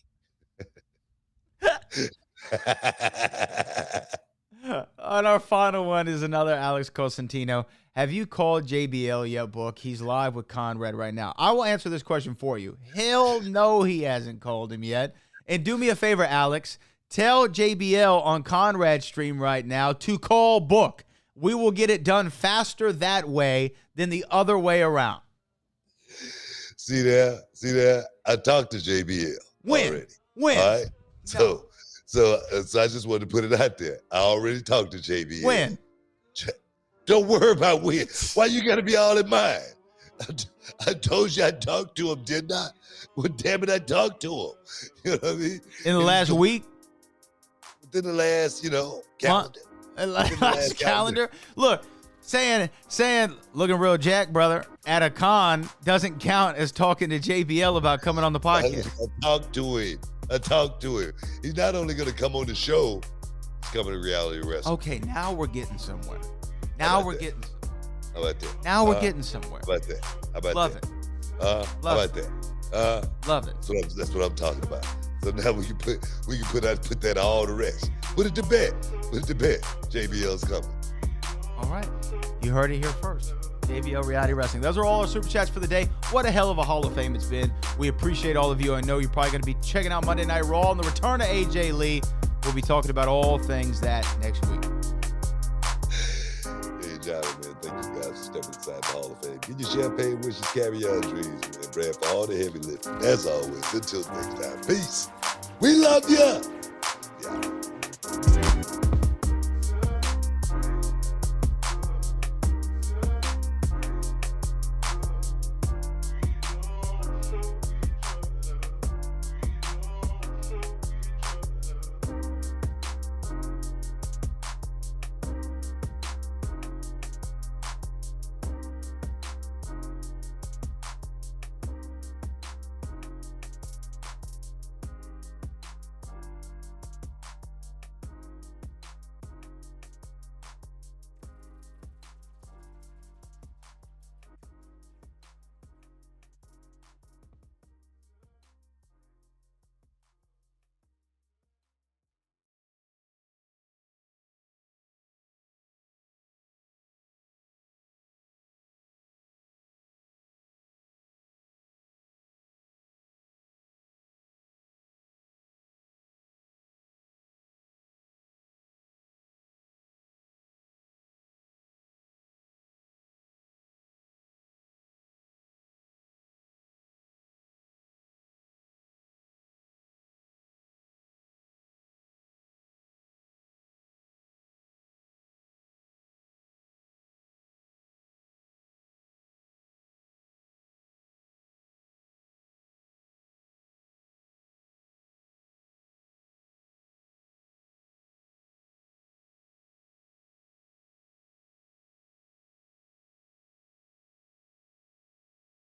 And our final one is another Alex Cosentino. Have you called JBL yet, Book? He's live with Conrad right now. I will answer this question for you. Hell no, he hasn't called him yet. And do me a favor, Alex. Tell JBL on Conrad's stream right now to call Book. We will get it done faster that way than the other way around. See there? I talked to JBL already. When? All right? So I just wanted to put it out there. I already talked to JBL. When? Don't worry about when. Why you got to be all in mine? I told you I talked to him, didn't I? Well, damn it, I talked to him. You know what I mean? In the last week? Within the last, calendar. Last calendar. Look, saying looking real jack, brother, at a con doesn't count as talking to JBL about coming on the podcast. I talked to him. He's not only going to come on the show, he's coming to Reality Wrestling. Okay, now we're getting somewhere. How about that? Now we're getting somewhere. How about that? Love it. How about that? Love it. That's what I'm talking about. So now we can put that all to rest. Put it to bed. JBL's coming. All right. You heard it here first. JBL Reality Wrestling. Those are all our super chats for the day. What a hell of a Hall of Fame it's been. We appreciate all of you. I know you're probably going to be checking out Monday Night Raw and the return of AJ Lee. We'll be talking about all things that next week. Hey, Johnny, man. Thank you guys for stepping inside the Hall of Fame. Get your champagne wishes, carry on dreams, man. Brad, for all the heavy lifting. As always, until next time. Peace. We love you.